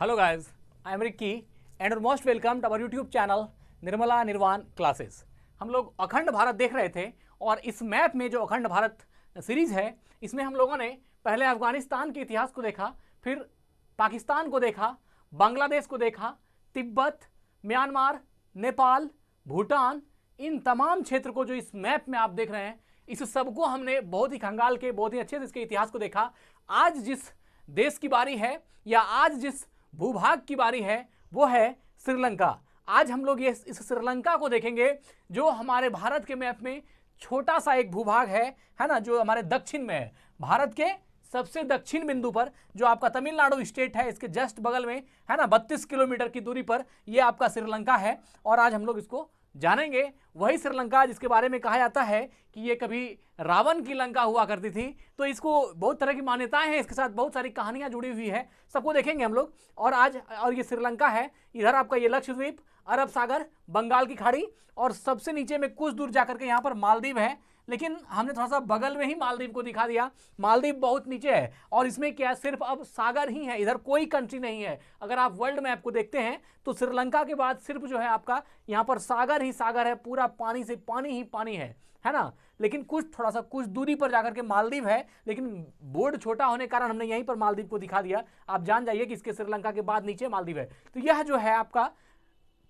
Hello guys, I am Ricky and most welcome to our YouTube channel Nirmala निर्वाण classes. हम लोग अखंड भारत देख रहे थे और इस मैप में जो अखंड भारत सीरीज है इसमें हम लोगों ने पहले अफगानिस्तान के इतिहास को देखा, फिर पाकिस्तान को देखा, बांग्लादेश को देखा, तिब्बत, म्यांमार, नेपाल, भूटान, इन तमाम क्षेत्र को जो इस मैप में आप देख रहे हैं इस सबको हमने बहुत ही खंगाल के बहुत ही अच्छे से इसके इतिहास को देखा। आज जिस देश की बारी है या आज जिस भूभाग की बारी है वो है श्रीलंका। आज हम लोग इस श्रीलंका को देखेंगे जो हमारे भारत के मैप में छोटा सा एक भूभाग है ना, जो हमारे दक्षिण में है। भारत के सबसे दक्षिण बिंदु पर जो आपका तमिलनाडु स्टेट है इसके जस्ट बगल में है ना, 32 किलोमीटर की दूरी पर ये आपका श्रीलंका है। और आज हम लोग इसको जानेंगे, वही श्रीलंका जिसके बारे में कहा जाता है कि ये कभी रावण की लंका हुआ करती थी। तो इसको बहुत तरह की मान्यताएं हैं, इसके साथ बहुत सारी कहानियां जुड़ी हुई है, सबको देखेंगे हम लोग। और आज ये श्रीलंका है, इधर आपका ये लक्षद्वीप, अरब सागर, बंगाल की खाड़ी और सबसे नीचे में कुछ दूर जाकर के यहाँ पर मालदीव है। लेकिन हमने थोड़ा सा बगल में ही मालदीव को दिखा दिया, मालदीव बहुत नीचे है और इसमें क्या सिर्फ अब सागर ही है, इधर कोई कंट्री नहीं है। अगर आप वर्ल्ड मैप को देखते हैं तो श्रीलंका के बाद सिर्फ जो है आपका यहाँ पर सागर ही सागर है, पूरा पानी से पानी ही पानी है ना। लेकिन कुछ थोड़ा सा कुछ दूरी पर जाकर के मालदीव है, लेकिन बोर्ड छोटा होने के कारण हमने यहीं पर मालदीव को दिखा दिया। आप जान जाइए कि इसके श्रीलंका के बाद नीचे मालदीव है। तो यह जो है आपका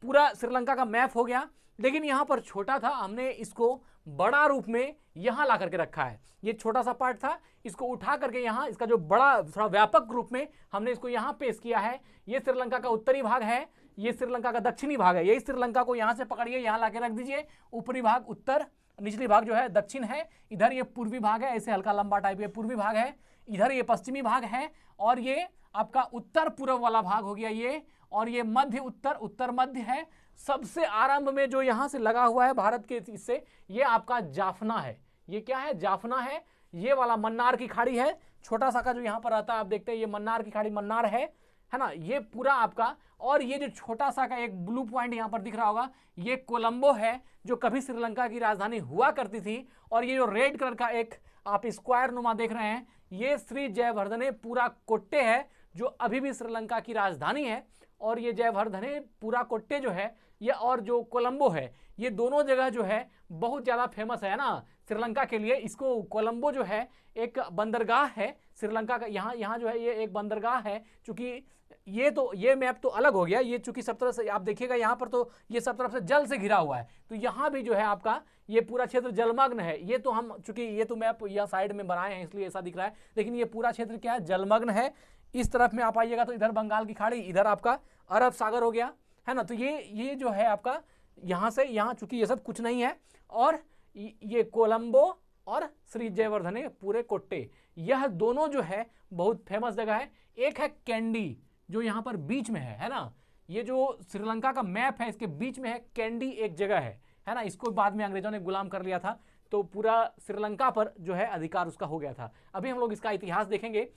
पूरा श्रीलंका का मैप हो गया। लेकिन यहाँ पर छोटा था, हमने इसको बड़ा रूप में यहाँ ला करके रखा है। ये छोटा सा पार्ट था, इसको उठा करके यहाँ इसका जो बड़ा थोड़ा व्यापक रूप में हमने इसको यहाँ पेश किया है। ये श्रीलंका का उत्तरी भाग है, ये श्रीलंका का दक्षिणी भाग है। यही श्रीलंका को यहाँ से पकड़िए, यहाँ ला के रख दीजिए। ऊपरी भाग उत्तर, निचली भाग जो है दक्षिण है। इधर ये पूर्वी भाग है, ऐसे हल्का लंबा टाइप ये पूर्वी भाग है। इधर ये पश्चिमी भाग है और ये आपका उत्तर पूर्व वाला भाग हो गया ये। और ये मध्य उत्तर, उत्तर मध्य है। सबसे आरंभ में जो यहां से लगा हुआ है भारत के इससे, ये आपका जाफना है। ये क्या है? जाफना है। ये वाला मन्नार की खाड़ी है, छोटा सा का जो यहां पर आता है, आप देखते हैं ये मन्नार की खाड़ी, मन्नार है ना। ये पूरा आपका, और ये जो छोटा सा का एक ब्लू पॉइंट यहां पर दिख रहा होगा, ये कोलंबो है जो कभी श्रीलंका की राजधानी हुआ करती थी। और ये जो रेड कलर का एक आप स्क्वायर नुमा देख रहे हैं, ये श्री जयवर्धने पूरा कोट्टे है जो अभी भी श्रीलंका की राजधानी है। और ये जयवर्धने पूरा कोट्टे जो है ये, और जो कोलंबो है, ये दोनों जगह जो है बहुत ज़्यादा फेमस है ना श्रीलंका के लिए। इसको कोलंबो जो है एक बंदरगाह है श्रीलंका का, यहाँ जो है ये एक बंदरगाह है। चूंकि ये मैप तो अलग हो गया, ये चूंकि सब तरफ से आप देखिएगा यहाँ पर तो ये सब तरफ से जल से घिरा हुआ है, तो यहाँ भी जो है आपका ये पूरा क्षेत्र जलमग्न है। ये तो हम चूंकि ये तो मैप यहाँ साइड में बनाए हैं इसलिए ऐसा दिख रहा है, लेकिन ये पूरा क्षेत्र क्या है? जलमग्न है। इस तरफ में आप आइएगा तो इधर बंगाल की खाड़ी, इधर आपका अरब सागर हो गया है ना। तो ये जो है आपका यहाँ से यहाँ, चूंकि ये सब कुछ नहीं है। और ये कोलंबो और श्री जयवर्धने पूरे कोट्टे, यह दोनों जो है बहुत फेमस जगह है। एक है कैंडी जो यहाँ पर बीच में है ना। ये जो श्रीलंका का मैप है इसके बीच में है कैंडी, एक जगह है ना। इसको बाद में अंग्रेजों ने गुलाम कर लिया था, तो पूरा श्रीलंका पर जो है अधिकार उसका हो गया था। अभी हम लोग इसका इतिहास देखेंगे।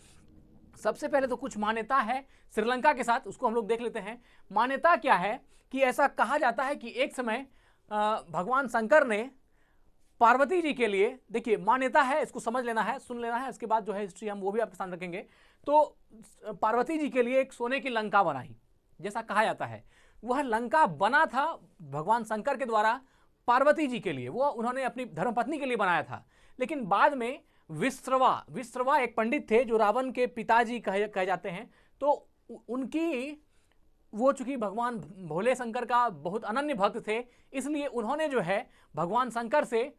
सबसे पहले तो कुछ मान्यता है श्रीलंका के साथ, उसको हम लोग देख लेते हैं। मान्यता क्या है कि ऐसा कहा जाता है कि एक समय भगवान शंकर ने पार्वती जी के लिए, देखिए मान्यता है, इसको समझ लेना है, सुन लेना है, इसके बाद जो है हिस्ट्री हम वो भी आपके सामने रखेंगे। तो पार्वती जी के लिए एक सोने की लंका बनाई, जैसा कहा जाता है। वह लंका बना था भगवान शंकर के द्वारा पार्वती जी के लिए, वो उन्होंने अपनी धर्मपत्नी के लिए बनाया था। लेकिन बाद में विश्रवा एक पंडित थे जो रावण के पिताजी कहे जाते हैं। तो उनकी वो चूंकि भगवान भोले शंकर का बहुत अनन्य भक्त थे, इसलिए उन्होंने जो है भगवान शंकर से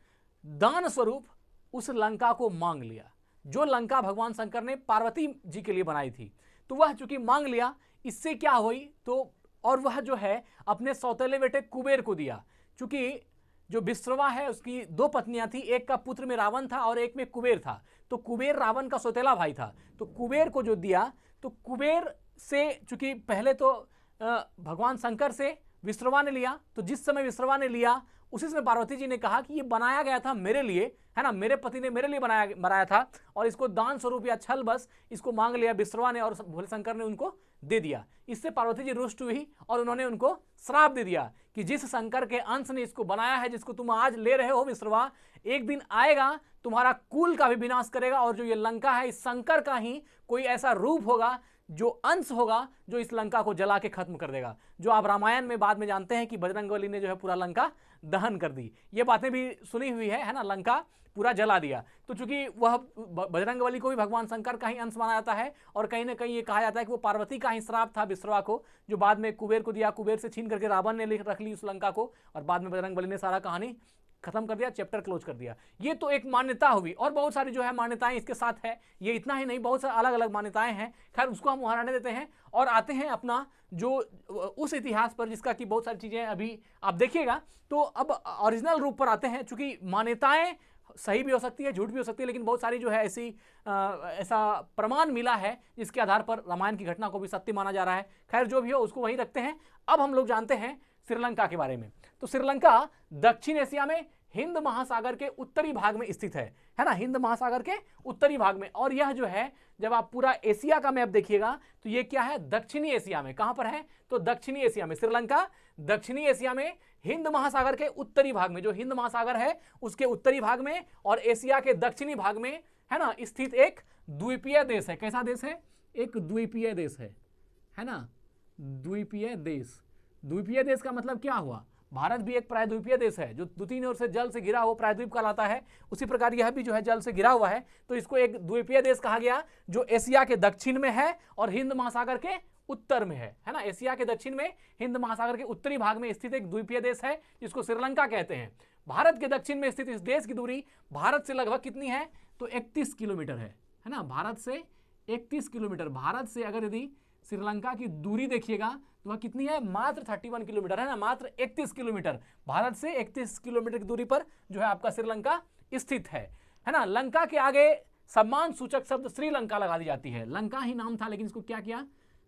दान स्वरूप उस लंका को मांग लिया, जो लंका भगवान शंकर ने पार्वती जी के लिए बनाई थी। तो वह चूंकि मांग लिया, इससे क्या हुई तो, और वह जो है अपने सौतेले बेटे कुबेर को दिया। चूंकि जो विश्रवा है उसकी दो पत्नियां थी, एक का पुत्र में रावण था और एक में कुबेर था। तो कुबेर रावण का सौतेला भाई था, तो कुबेर को जो दिया, तो कुबेर से चूंकि पहले तो भगवान शंकर से विश्रवा ने लिया, तो जिस समय विश्रवा ने लिया उसी समय पार्वती जी ने कहा कि ये बनाया गया था मेरे लिए, है ना, मेरे पति ने मेरे लिए बनाया था, और इसको दान स्वरूप या छल बस इसको मांग लिया विश्रवा ने, और भोले शंकर ने उनको दे दिया। इससे पार्वती जी रुष्ट हुई और उन्होंने उनको श्राप दे दिया कि जिस शंकर के अंश ने इसको बनाया है, जिसको तुम आज ले रहे हो विश्रवा, एक दिन आएगा तुम्हारा कुल का भी विनाश करेगा, और जो ये लंका है इस शंकर का ही कोई ऐसा रूप होगा जो अंश होगा जो इस लंका को जला के खत्म कर देगा, जो आप रामायण में बाद में जानते हैं कि बजरंगबली ने जो है पूरा लंका दहन कर दी। ये बातें भी सुनी हुई है ना, लंका पूरा जला दिया। तो चूंकि वह बजरंगबली को भी भगवान शंकर का ही अंश माना जाता है, और कहीं ना कहीं ये कहा जाता है कि वो पार्वती का ही श्राप था विश्रवा को, जो बाद में कुबेर को दिया, कुबेर से छीन करके रावण ने रख ली उस लंका को, और बाद में बजरंगबली ने सारा कहानी खत्म कर दिया, चैप्टर क्लोज कर दिया। ये तो एक मान्यता हुई, और बहुत सारी जो है मान्यताएं इसके साथ है। ये इतना ही नहीं, बहुत सारी अलग अलग मान्यताएं हैं। खैर उसको हम वहां रहने देते हैं और आते हैं अपना जो उस इतिहास पर जिसका कि बहुत सारी चीजें अभी आप देखिएगा। तो अब ओरिजिनल रूप पर आते हैं। चूंकि मान्यताएं सही भी हो सकती है, झूठ भी हो सकती है, लेकिन बहुत सारी जो है ऐसा प्रमाण मिला है जिसके आधार पर रामायण की घटना को भी सत्य माना जा रहा है। खैर जो भी हो उसको वहीं रखते हैं। अब हम लोग जानते हैं श्रीलंका के बारे में। तो श्रीलंका दक्षिण एशिया में हिंद महासागर के उत्तरी भाग में स्थित है ना, हिंद महासागर के उत्तरी भाग में। और यह जो है, जब आप पूरा एशिया का मैप देखिएगा तो ये क्या है, दक्षिणी एशिया में। कहां पर है, तो दक्षिणी एशिया में। श्रीलंका दक्षिणी एशिया में हिंद महासागर के उत्तरी भाग में, जो हिंद महासागर है उसके उत्तरी भाग में और एशिया के दक्षिणी भाग में है ना स्थित एक द्वीपीय देश है। कैसा देश है, एक द्वीपीय देश है ना, द्वीपीय देश। द्वीपीय देश का मतलब क्या हुआ, भारत भी एक प्रायद्वीपीय देश है जो दो तीन ओर से जल से घिरा हुआ प्रायद्वीप कहलाता है। उसी प्रकार यह भी जो है जल से घिरा हुआ है, तो इसको एक द्वीपीय देश कहा गया, जो एशिया के दक्षिण में है और हिंद महासागर के उत्तर में है ना। एशिया के दक्षिण में, हिंद महासागर के उत्तरी भाग में स्थित एक द्वीपीय देश है जिसको श्रीलंका कहते हैं। भारत के दक्षिण में स्थित इस देश की दूरी भारत से लगभग कितनी है, तो 31 किलोमीटर है ना, भारत से 31 किलोमीटर। भारत से अगर यदि श्रीलंका की दूरी देखिएगा तो वह कितनी है, मात्र 31 किलोमीटर है ना, मात्र 31 किलोमीटर। भारत से 31 किलोमीटर की दूरी पर जो है आपका श्रीलंका स्थित है ना। लंका के आगे सम्मान सूचक शब्द श्रीलंका लगा दी जाती है। लंका ही नाम था लेकिन इसको क्या किया,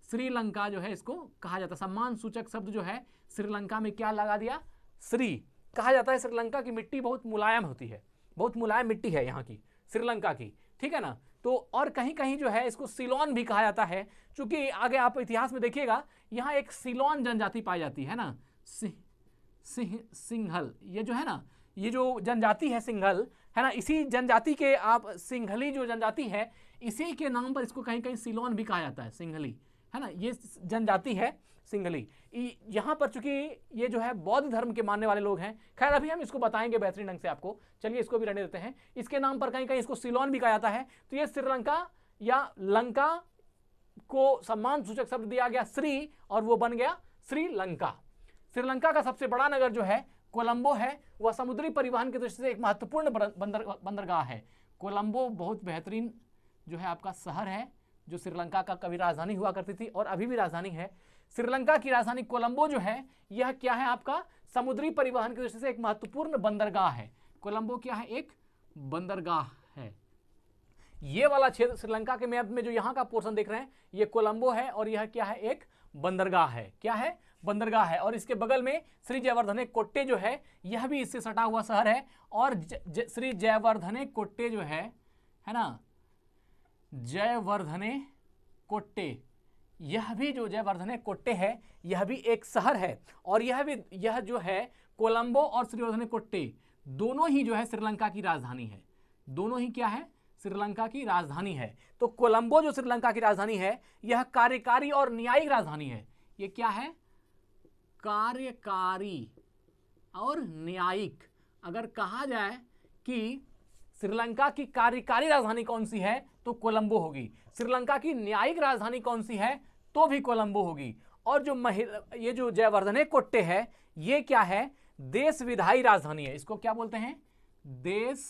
श्रीलंका जो है इसको कहा जाता है। सम्मान सूचक शब्द जो है श्रीलंका में क्या लगा दिया, श्री कहा जाता है। श्रीलंका की मिट्टी बहुत मुलायम होती है, बहुत मुलायम मिट्टी है यहाँ की श्रीलंका की, ठीक है ना। तो और कहीं कहीं जो है इसको सिलोन भी कहा जाता है, क्योंकि आगे आप इतिहास में देखिएगा यहाँ एक सिलोन जनजाति पाई जाती है ना, सिंहल, ये जो है ना, ये जो जनजाति है सिंहल है ना, इसी जनजाति के आप सिंघली जो जनजाति है इसी के नाम पर इसको कहीं कहीं सिलोन भी कहा जाता है, सिंघली है ना, ये जनजाति है सिंघली। यहाँ पर चूंकि ये जो है बौद्ध धर्म के मानने वाले लोग हैं। खैर अभी हम इसको बताएंगे बेहतरीन ढंग से आपको, चलिए इसको भी रहने देते हैं। इसके नाम पर कहीं कहीं इसको सिलोन भी कहा जाता है। तो ये श्रीलंका या लंका को सम्मान सूचक शब्द दिया गया श्री, और वो बन गया श्रीलंका। श्रीलंका का सबसे बड़ा नगर जो है कोलंबो है, वह समुद्री परिवहन की दृष्टि से एक महत्वपूर्ण बंदरगाह है। कोलंबो बहुत बेहतरीन जो है आपका शहर है, जो श्रीलंका का कभी राजधानी हुआ करती थी और अभी भी राजधानी है। श्रीलंका की राजधानी कोलंबो जो है यह क्या है आपका, समुद्री परिवहन की दृष्टि से एक महत्वपूर्ण बंदरगाह है। कोलंबो क्या है, एक बंदरगाह है। ये वाला क्षेत्र श्रीलंका के मैप में जो यहाँ का पोर्शन देख रहे हैं ये कोलंबो है, और यह क्या है, एक बंदरगाह है। क्या है, बंदरगाह है। और इसके बगल में श्री जयवर्धने कोट्टे जो है यह भी इससे सटा हुआ शहर है। और श्री जयवर्धने कोट्टे जो है ना, जयवर्धने कोट्टे, यह भी जो जयवर्धने कोट्टे है यह भी एक शहर है। और यह जो है कोलंबो और श्रीवर्धने कोट्टे दोनों ही जो है श्रीलंका की राजधानी है। दोनों ही क्या है, श्रीलंका की राजधानी है। तो कोलंबो जो श्रीलंका की राजधानी है यह कार्यकारी और न्यायिक राजधानी है। ये क्या है, कार्यकारी और न्यायिक। अगर कहा जाए कि श्रीलंका की कार्यकारी राजधानी कौन सी है तो कोलंबो होगी, श्रीलंका की न्यायिक राजधानी कौन सी है तो भी कोलंबो होगी। और जो ये जो जयवर्धने कोट्टे है ये क्या है, देश विधायी राजधानी है। इसको क्या बोलते हैं, देश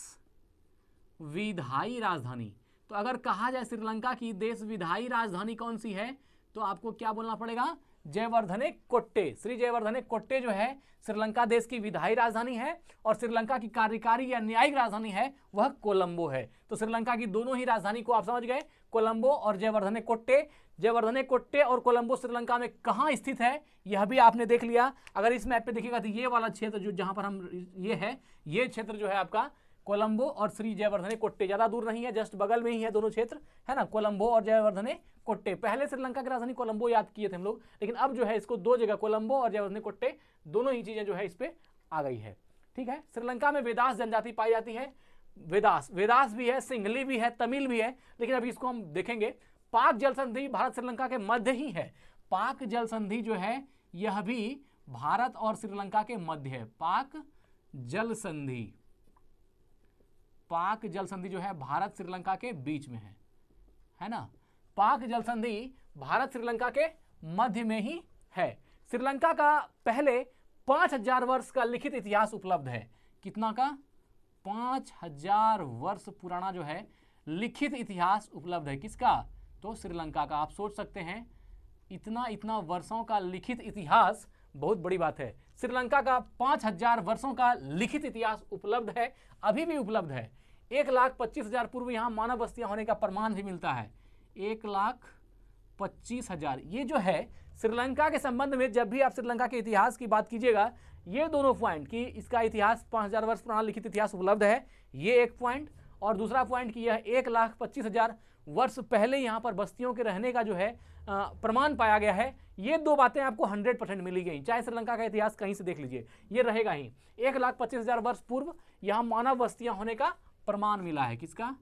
विधायी राजधानी। तो अगर कहा जाए श्रीलंका की देश विधायी राजधानी कौन सी है तो आपको क्या बोलना पड़ेगा, जयवर्धने कोट्टे। श्री जयवर्धने कोट्टे जो है श्रीलंका देश की विधायी राजधानी है, और श्रीलंका की कार्यकारी या न्यायिक राजधानी है वह कोलंबो है। तो श्रीलंका की दोनों ही राजधानी को आप समझ गए, कोलंबो और जयवर्धने कोट्टे। जयवर्धने कोट्टे और कोलंबो श्रीलंका में कहाँ स्थित है यह भी आपने देख लिया। अगर इस मैप पे देखिएगा तो ये वाला क्षेत्र जो जहां पर हम ये है, ये क्षेत्र जो है आपका कोलंबो और श्री जयवर्धने कोट्टे, ज्यादा दूर नहीं है, जस्ट बगल में ही है दोनों क्षेत्र है ना, कोलंबो और जयवर्धने कोट्टे। पहले श्रीलंका की राजधानी कोलंबो याद किए थे हम लोग, लेकिन अब जो है इसको दो जगह कोलंबो और जयवर्धने कोट्टे दोनों ही चीजें जो है इस पे आ गई है। ठीक है, श्रीलंका में वेदास जनजाति पाई जाती है। वेदास भी है, सिंघली भी है, तमिल भी है, लेकिन अभी इसको हम देखेंगे। पाक जल संधि भारत श्रीलंका के मध्य ही है। पाक जल संधि जो है यह भी भारत और श्रीलंका के मध्य है। पाक जल संधि, पाक जल संधि जो है भारत श्रीलंका के बीच में है ना। पाक जल संधि भारत श्रीलंका के मध्य में ही है। श्रीलंका का पहले 5000 वर्ष का लिखित इतिहास उपलब्ध है। कितना का? 5000 वर्ष पुराना जो है लिखित इतिहास उपलब्ध है। किसका? तो श्रीलंका का। आप सोच सकते हैं इतना वर्षों का लिखित इतिहास बहुत बड़ी बात है। श्रीलंका का 5000 वर्षों का लिखित इतिहास उपलब्ध है, अभी भी उपलब्ध है। 1,25,000 पूर्व यहाँ मानव बस्तियां होने का प्रमाण भी मिलता है। 1,25,000 ये जो है श्रीलंका के संबंध में, जब भी आप श्रीलंका के इतिहास की बात कीजिएगा, ये दोनों पॉइंट कि इसका इतिहास 5000 वर्ष पुराना लिखित इतिहास उपलब्ध है, ये एक पॉइंट, और दूसरा पॉइंट कि यह 1,25,000 वर्ष पहले यहाँ पर बस्तियों के रहने का जो है प्रमाण पाया गया है। ये दो बातें आपको 100% मिली गई, चाहे श्रीलंका का इतिहास कहीं से देख लीजिए, ये रहेगा ही। 1,25,000 वर्ष पूर्व यहाँ मानव बस्तियां होने का प्रमाण मिला है। किसका?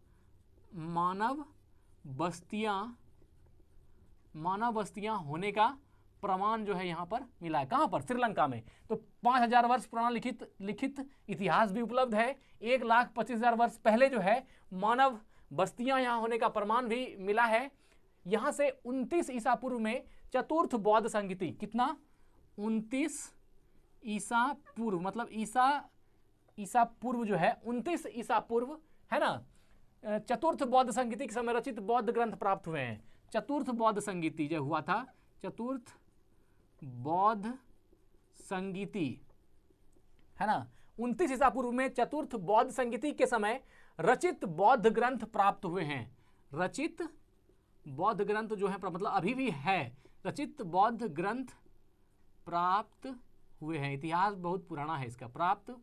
मानव बस्तियां होने का प्रमाण जो है यहाँ पर मिला है। कहाँ पर? श्रीलंका में। तो 5000 वर्ष पुराना लिखित इतिहास भी उपलब्ध है। 1,25,000 वर्ष पहले जो है मानव बस्तियां यहाँ होने का प्रमाण भी मिला है। यहाँ से 29 ईसा पूर्व में चतुर्थ बौद्ध संगीति, कितना? 29 ईसा पूर्व, मतलब ईसा पूर्व जो है 29 ईसा पूर्व है ना, चतुर्थ बौद्ध संगीति के समय रचित बौद्ध ग्रंथ प्राप्त हुए हैं। चतुर्थ बौद्ध संगीति जो हुआ था, चतुर्थ बौद्ध संगीति है ना, 29 ईसा पूर्व में चतुर्थ बौद्ध संगीति के समय रचित बौद्ध ग्रंथ प्राप्त हुए हैं। रचित बौद्ध ग्रंथ जो है, मतलब अभी भी है, रचित बौद्ध ग्रंथ प्राप्त हुए हैं। इतिहास बहुत पुराना है इसका, प्राप्त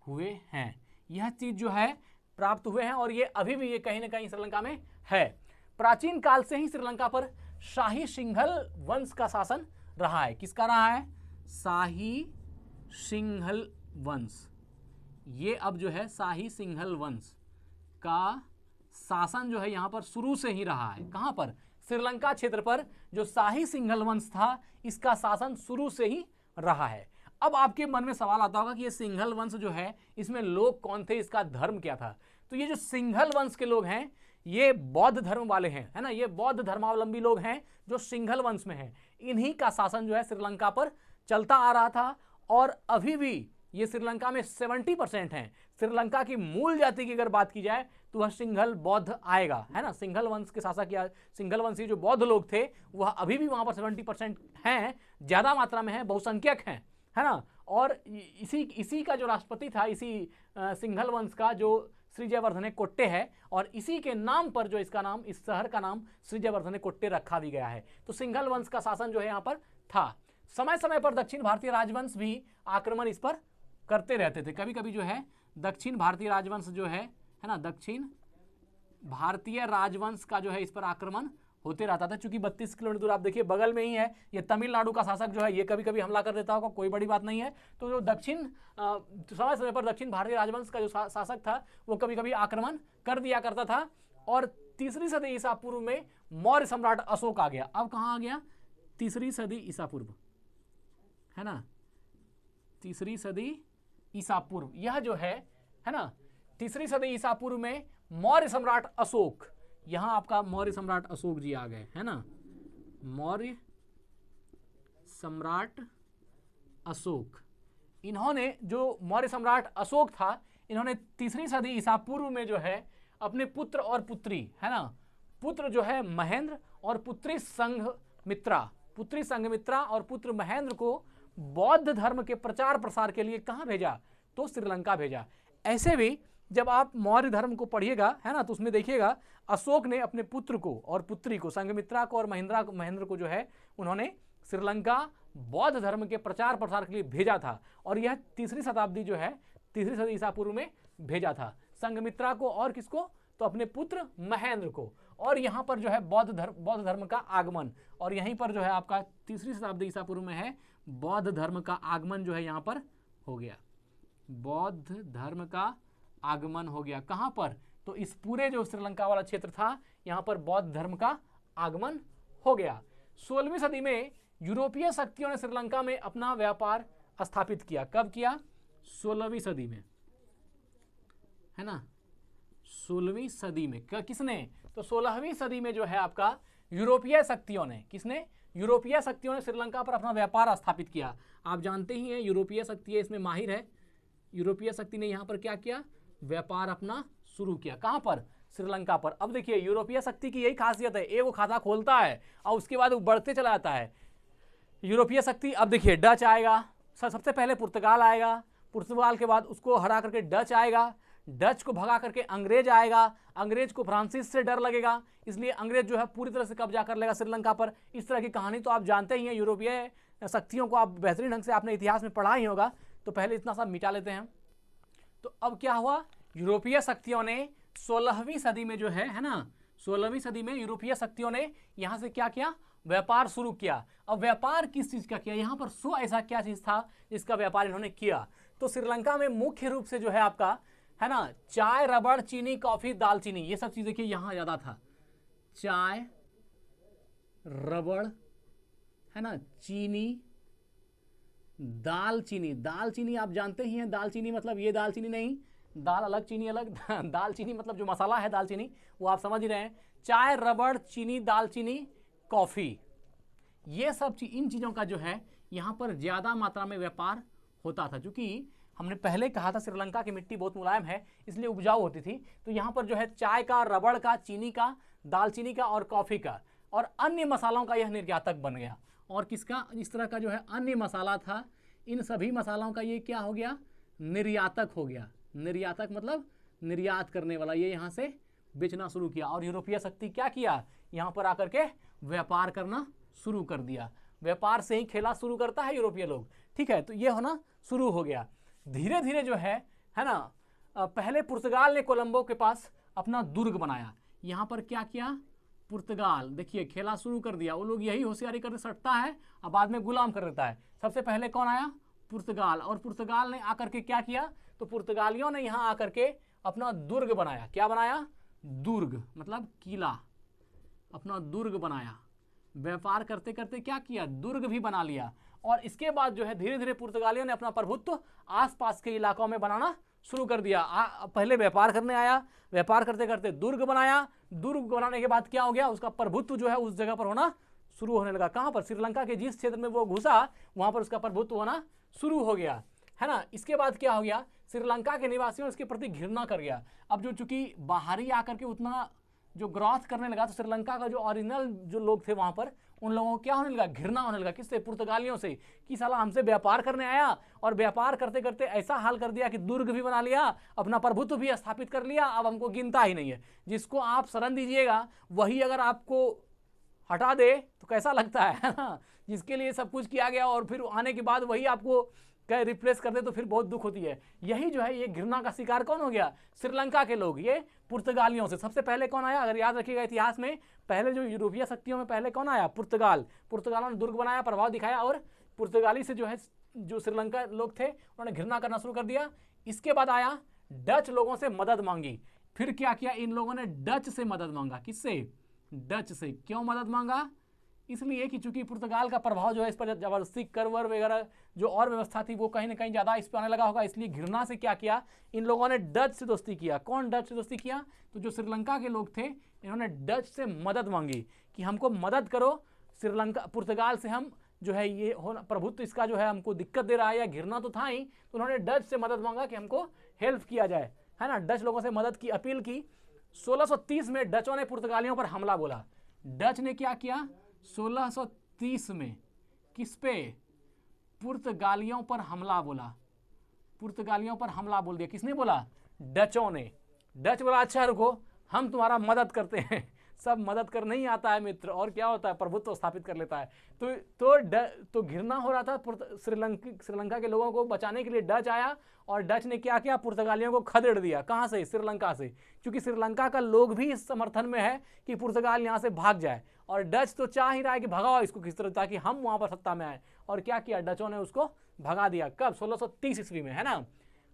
हुए हैं। यह चीज जो है प्राप्त हुए हैं, और ये अभी भी ये कहीं ना कहीं श्रीलंका में है। प्राचीन काल से ही श्रीलंका पर शाही सिंघल वंश का शासन रहा है। किसका रहा है? शाही सिंघल वंश। ये अब जो है शाही सिंघल वंश का शासन जो है यहाँ पर शुरू से ही रहा है। कहाँ पर? श्रीलंका क्षेत्र पर जो शाही सिंघल वंश था, इसका शासन शुरू से ही रहा है। अब आपके मन में सवाल आता होगा कि ये सिंघल वंश जो है, इसमें लोग कौन थे, इसका धर्म क्या था? तो ये जो सिंघल वंश के लोग हैं, ये बौद्ध धर्म वाले हैं, है ना, ये बौद्ध धर्मावलंबी लोग हैं जो सिंघल वंश में हैं। इन्हीं का शासन जो है श्रीलंका पर चलता आ रहा था, और अभी भी ये श्रीलंका में 70% हैं। श्रीलंका की मूल जाति की अगर बात की जाए तो वह सिंघल बौद्ध आएगा, है ना। सिंघल वंश के शासक या सिंघल वंशी जो बौद्ध लोग थे, वह अभी भी वहां पर 70% हैं, ज्यादा मात्रा में है, बहुसंख्यक हैं, है ना। और इसी का जो राष्ट्रपति था, इसी सिंघल वंश का, जो श्री जयवर्धने कोट्टे है, और इसी के नाम पर जो इसका नाम, इस शहर का नाम श्री जयवर्धने कोट्टे रखा भी गया है। तो सिंघल वंश का शासन जो है यहाँ पर था। समय समय पर दक्षिण भारतीय राजवंश भी आक्रमण इस पर करते रहते थे। कभी कभी जो है दक्षिण भारतीय राजवंश जो है ना, दक्षिण भारतीय राजवंश का जो है इस पर आक्रमण होते रहता था। चूंकि 32 किलोमीटर दूर आप देखिए बगल में ही है, ये तमिलनाडु का शासक जो है ये कभी कभी हमला कर देता होगा, कोई बड़ी बात नहीं है। तो जो समय समय पर दक्षिण भारतीय राजवंश का जो शासक था, वो कभी कभी आक्रमण कर दिया करता था। और 3री सदी ईसा पूर्व में मौर्य सम्राट अशोक आ गया। अब कहाँ आ गया? 3री सदी ईसा पूर्व, है ना, 3री सदी ईसा पूर्व। यह जो है ना, 3री सदी ईसा पूर्व में मौर्य सम्राट अशोक, यहां आपका मौर्य सम्राट अशोक जी आ गए, है ना, मौर्य सम्राट अशोक। इन्होंने, जो मौर्य सम्राट अशोक था, इन्होंने 3री सदी ईसा पूर्व में जो है अपने पुत्र और पुत्री, है ना, पुत्र जो है महेंद्र और पुत्री संघमित्रा, और पुत्र महेंद्र को बौद्ध धर्म के प्रचार प्रसार के लिए कहां भेजा? तो श्रीलंका भेजा। ऐसे भी जब आप मौर्य धर्म को पढ़िएगा, है ना, तो उसमें देखिएगा अशोक ने अपने पुत्र को और पुत्री को, संघमित्रा को और महेंद्र को जो है उन्होंने श्रीलंका बौद्ध धर्म के प्रचार प्रसार के लिए भेजा था। और यह 3री शताब्दी जो है, 3री सदी ईसा पूर्व में भेजा था। संघमित्रा को और किसको? तो अपने पुत्र महेंद्र को। और यहाँ पर जो है बौद्ध धर्म का आगमन, और यहीं पर जो है आपका 3री शताब्दी ईसा पूर्व में है, बौद्ध धर्म का आगमन जो है यहाँ पर हो गया। बौद्ध धर्म का आगमन हो गया। कहाँ पर? तो इस पूरे जो श्रीलंका वाला क्षेत्र था, यहाँ पर बौद्ध धर्म का आगमन हो गया। 16वीं सदी में यूरोपीय शक्तियों ने श्रीलंका में अपना व्यापार स्थापित किया। कब किया? 16वीं सदी में, है ना, 16वीं सदी में। किसने? तो 16वीं सदी में जो है आपका यूरोपीय शक्तियों ने, किसने? यूरोपीय शक्तियों ने श्रीलंका पर अपना व्यापार स्थापित किया। आप जानते ही हैं यूरोपीय शक्ति इसमें माहिर है। यूरोपीय शक्ति ने यहाँ पर क्या किया? व्यापार अपना शुरू किया। कहाँ पर? श्रीलंका पर। अब देखिए यूरोपीय शक्ति की यही खासियत है, एक वो खाता खोलता है और उसके बाद वो बढ़ते चला जाता है यूरोपीय शक्ति। अब देखिए डच आएगा, सबसे पहले पुर्तगाल आएगा, पुर्तगाल के बाद उसको हरा करके डच आएगा, डच को भगा करके अंग्रेज आएगा, अंग्रेज को फ्रांसिस से डर लगेगा, इसलिए अंग्रेज जो है पूरी तरह से कब्जा कर लेगा श्रीलंका पर। इस तरह की कहानी तो आप जानते ही हैं, यूरोपीय शक्तियों को आप बेहतरीन ढंग से आपने इतिहास में पढ़ा ही होगा। तो पहले इतना सब मिटा लेते हैं। तो अब क्या हुआ? यूरोपीय शक्तियों ने 16वीं सदी में जो है ना, 16वीं सदी में यूरोपीय शक्तियों ने यहां से क्या किया? व्यापार शुरू किया। अब व्यापार किस चीज का किया? यहां पर ऐसा क्या चीज था जिसका व्यापार इन्होंने किया? तो श्रीलंका में मुख्य रूप से जो है आपका, है ना, चाय, रबड़, चीनी, कॉफी, दालचीनी, ये सब चीज देखिए यहां ज्यादा था। चाय, रबड़, है ना, चीनी, दालचीनी। दालचीनी आप जानते ही हैं, दालचीनी मतलब ये दालचीनी नहीं, दाल अलग चीनी अलग। दालचीनी मतलब जो मसाला है दालचीनी, वो आप समझ ही रहे हैं। चाय, रबड़, चीनी, दालचीनी, कॉफी, ये सब इन चीजों का जो है यहां पर ज्यादा मात्रा में व्यापार होता था। क्योंकि हमने पहले कहा था श्रीलंका की मिट्टी बहुत मुलायम है, इसलिए उपजाऊ होती थी। तो यहाँ पर जो है चाय का, रबड़ का, चीनी का, दालचीनी का और कॉफी का और अन्य मसालों का यह निर्यातक बन गया। और किसका? इस तरह का जो है अन्य मसाला था, इन सभी मसालों का ये क्या हो गया? निर्यातक हो गया। निर्यातक मतलब निर्यात करने वाला, ये यहाँ से बेचना शुरू किया। और यूरोपीय शक्ति क्या किया? यहाँ पर आकर के व्यापार करना शुरू कर दिया। व्यापार से ही खेला शुरू करता है यूरोपीय लोग, ठीक है। तो ये होना शुरू हो गया। धीरे धीरे जो है ना, पहले पुर्तगाल ने कोलंबो के पास अपना दुर्ग बनाया। यहाँ पर क्या किया? पुर्तगाल देखिए खेला शुरू कर दिया। वो लोग यही होशियारी करके सटता है और बाद में गुलाम कर देता है। सबसे पहले कौन आया? पुर्तगाल। और पुर्तगाल ने आकर के क्या किया? तो पुर्तगालियों ने यहाँ आकर के अपना दुर्ग बनाया। क्या बनाया? दुर्ग मतलब किला, अपना दुर्ग बनाया। व्यापार करते करते क्या किया? दुर्ग भी बना लिया। और इसके बाद जो है धीरे धीरे पुर्तगालियों ने अपना प्रभुत्व आसपास के इलाकों में बनाना शुरू कर दिया। पहले व्यापार करने आया, व्यापार करते करते दुर्ग बनाया। दुर्ग बनाने के बाद क्या हो गया? उसका प्रभुत्व जो है उस जगह पर होना शुरू होने लगा। कहां पर? श्रीलंका के जिस क्षेत्र में वो घुसा वहां पर उसका प्रभुत्व होना शुरू हो गया, है ना। इसके बाद क्या हो गया? श्रीलंका के निवासियों इसके प्रति घृणा कर गया। अब जो चूंकि बाहरी आकर के उतना जो ग्रोथ करने लगा, तो श्रीलंका का जो ओरिजिनल जो लोग थे वहां पर, उन लोगों को क्या होने लगा? घृणा होने लगा। किससे? पुर्तगालियों से। कि साला हमसे व्यापार करने आया और व्यापार करते करते ऐसा हाल कर दिया कि दुर्ग भी बना लिया, अपना प्रभुत्व भी स्थापित कर लिया, अब हमको गिनता ही नहीं है। जिसको आप शरण दीजिएगा वही अगर आपको हटा दे तो कैसा लगता है ना। जिसके लिए सब कुछ किया गया और फिर आने के बाद वही आपको रिप्लेस कर दे तो फिर बहुत दुख होती है। यही जो है ये घृणा का शिकार कौन हो गया? श्रीलंका के लोग, ये पुर्तगालियों से। सबसे पहले कौन आया? अगर याद रखिएगा इतिहास में, पहले जो यूरोपीय शक्तियों में पहले कौन आया? पुर्तगाल। पुर्तगालों ने दुर्ग बनाया, प्रभाव दिखाया और पुर्तगाली से जो है जो श्रीलंका लोग थे उन्होंने घृणा करना शुरू कर दिया। इसके बाद आया डच लोगों से मदद मांगी। फिर क्या किया? इन लोगों ने डच से मदद मांगा। किससे? डच से। क्यों मदद मांगा? इसलिए कि चूंकि पुर्तगाल का प्रभाव जो है इस पर जबरदस्ती कर वर वगैरह जो और व्यवस्था थी वो कहीं ना कहीं ज़्यादा इस पर आने लगा होगा, इसलिए घृणा से क्या किया? इन लोगों ने डच से दोस्ती किया। कौन डच से दोस्ती किया? तो जो श्रीलंका के लोग थे इन्होंने डच से मदद मांगी कि हमको मदद करो, श्रीलंका पुर्तगाल से हम जो है ये होना प्रभुत्व इसका जो है हमको दिक्कत दे रहा है, या घृणा तो था ही, तो उन्होंने डच से मदद मांगा कि हमको हेल्प किया जाए, है ना। डच लोगों से मदद की अपील की। 1630 में डचों ने पुर्तगालियों पर हमला बोला। डच ने क्या किया? 1630 में किस पे? पुर्तगालियों पर हमला बोला। पुर्तगालियों पर हमला बोल दिया। किसने बोला? डचों ने। डच बोला अच्छा रुको हम तुम्हारा मदद करते हैं। सब मदद कर नहीं आता है मित्र, और क्या होता है? प्रभुत्व स्थापित कर लेता है। तो घृणा हो रहा था श्रीलंका के लोगों को बचाने के लिए डच आया और डच ने क्या किया? पुर्तगालियों को खदेड़ दिया। कहां से? श्रीलंका से। क्योंकि श्रीलंका का लोग भी इस समर्थन में है कि पुर्तगाल यहां से भाग जाए, और डच तो चाह ही रहा है कि भगाओ इसको किस तरह, ताकि हम वहां पर सत्ता में आए। और क्या किया? डचों ने उसको भगा दिया। कब? 1630 ईस्वी में, है ना।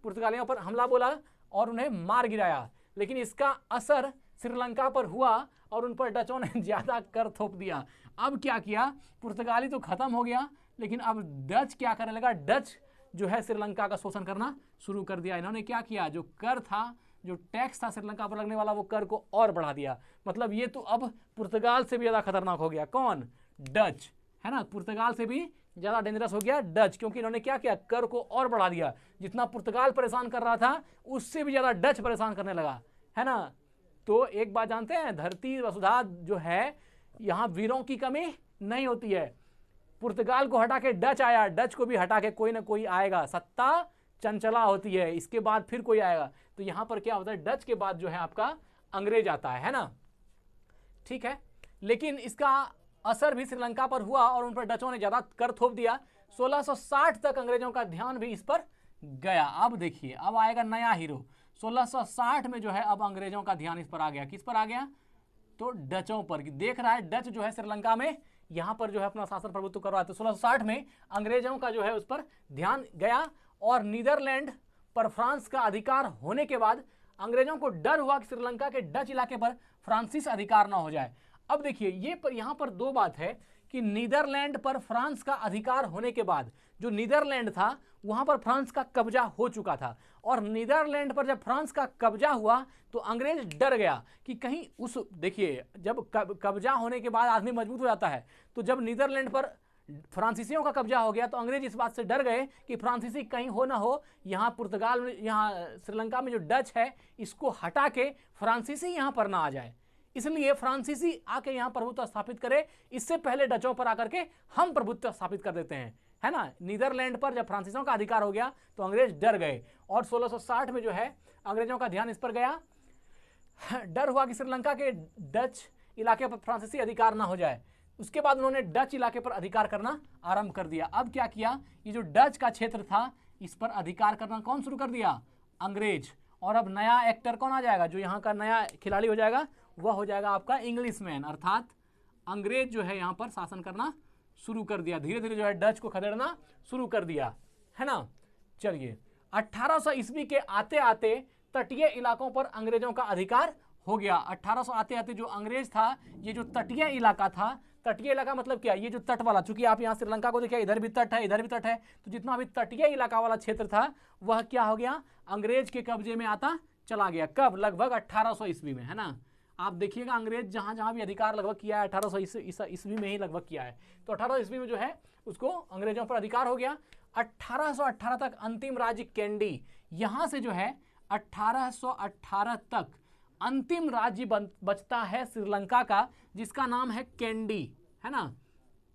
पुर्तगालियों पर हमला बोला और उन्हें मार गिराया। लेकिन इसका असर श्रीलंका पर हुआ और उन पर डचों ने ज़्यादा कर थोप दिया। अब क्या किया, पुर्तगाली तो खत्म हो गया, लेकिन अब डच क्या करने लगा, डच जो है श्रीलंका का शोषण करना शुरू कर दिया। इन्होंने क्या किया, जो कर था, जो टैक्स था श्रीलंका पर लगने वाला, वो कर को और बढ़ा दिया। मतलब ये तो अब पुर्तगाल से भी ज़्यादा खतरनाक हो गया। कौन, डच, है ना, पुर्तगाल से भी ज़्यादा डेंजरस हो गया डच, क्योंकि इन्होंने क्या किया, कर को और बढ़ा दिया। जितना पुर्तगाल परेशान कर रहा था उससे भी ज़्यादा डच परेशान करने लगा, है ना। तो एक बात जानते हैं, धरती वसुधा जो है, यहाँ वीरों की कमी नहीं होती है। पुर्तगाल को हटा के डच आया, डच को भी हटा के कोई ना कोई आएगा। सत्ता चंचला होती है, इसके बाद फिर कोई आएगा। तो यहाँ पर क्या होता है, डच के बाद जो है आपका अंग्रेज आता है ना। ठीक है, लेकिन इसका असर भी श्रीलंका पर हुआ और उन पर डचों ने ज़्यादा कर थोप दिया। 1660 तक अंग्रेजों का ध्यान भी इस पर गया। अब देखिए, अब आएगा नया हीरो। 1660 में जो है अब अंग्रेजों का ध्यान इस पर आ गया। किस पर आ गया, तो डचों पर। देख रहा है, डच जो है श्रीलंका में यहाँ पर जो है अपना शासन प्रभुत्व कर रहा है। तो 1660 में अंग्रेजों का जो है उस पर ध्यान गया और नीदरलैंड पर फ्रांस का अधिकार होने के बाद अंग्रेजों को डर हुआ कि श्रीलंका के डच इलाके पर फ्रांसीसी अधिकार ना हो जाए। अब देखिए, ये पर यहाँ पर दो बात है कि नीदरलैंड पर फ्रांस का अधिकार होने के बाद जो नीदरलैंड था वहाँ पर फ्रांस का कब्जा हो चुका था, और नीदरलैंड पर जब फ्रांस का कब्जा हुआ तो अंग्रेज डर गया कि कहीं उस, देखिए जब कब्जा होने के बाद आदमी मजबूत हो जाता है, तो जब नीदरलैंड पर फ्रांसीसियों का कब्जा हो गया तो अंग्रेज इस बात से डर गए कि फ्रांसीसी कहीं हो ना हो, यहाँ पुर्तगाल में, यहाँ श्रीलंका में जो डच है इसको हटा के फ्रांसीसी यहाँ पर ना आ जाए, इसलिए फ्रांसीसी आके यहाँ प्रभुत्व स्थापित करे, इससे पहले डचों पर आकर के हम प्रभुत्व स्थापित कर देते हैं, है ना। नीदरलैंड पर जब फ्रांसीसियों का अधिकार हो गया तो अंग्रेज डर गए और 1660 में जो है अंग्रेजों का ध्यान इस पर गया। डर हुआ कि श्रीलंका के डच इलाके पर फ्रांसीसी अधिकार ना हो जाए। उसके बाद उन्होंने डच इलाके पर अधिकार करना आरंभ कर दिया। अब क्या किया, ये जो डच का क्षेत्र था इस पर अधिकार करना कौन शुरू कर दिया, अंग्रेज। और अब नया एक्टर कौन आ जाएगा, जो यहाँ का नया खिलाड़ी हो जाएगा वह हो जाएगा आपका इंग्लिशमैन, अर्थात अंग्रेज जो है यहाँ पर शासन करना शुरू कर दिया। धीरे धीरे जो है डच को खदेड़ना शुरू कर दिया, है ना। चलिए, 1800 ईस्वी के आते आते तटीय इलाकों पर अंग्रेजों का अधिकार हो गया। 1800 आते आते जो अंग्रेज था, ये जो तटीय इलाका था, तटीय इलाका मतलब क्या, ये जो तट वाला, चूंकि आप यहाँ श्रीलंका को देखिए, इधर भी तट है इधर भी तट है, तो जितना भी तटीय इलाका वाला क्षेत्र था वह क्या हो गया, अंग्रेज के कब्जे में आता चला गया। कब, लगभग 1800 ईस्वी में, है ना। आप देखिएगा अंग्रेज जहाँ जहाँ भी अधिकार लगभग किया है 1800 ईस्वी में ही लगभग किया है। तो 1800 ईस्वी में जो है उसको अंग्रेजों पर अधिकार हो गया। 1818 तक अंतिम राज्य कैंडी, यहाँ से जो है 1818 तक अंतिम राज्य बचता है श्रीलंका का, जिसका नाम है कैंडी, है ना।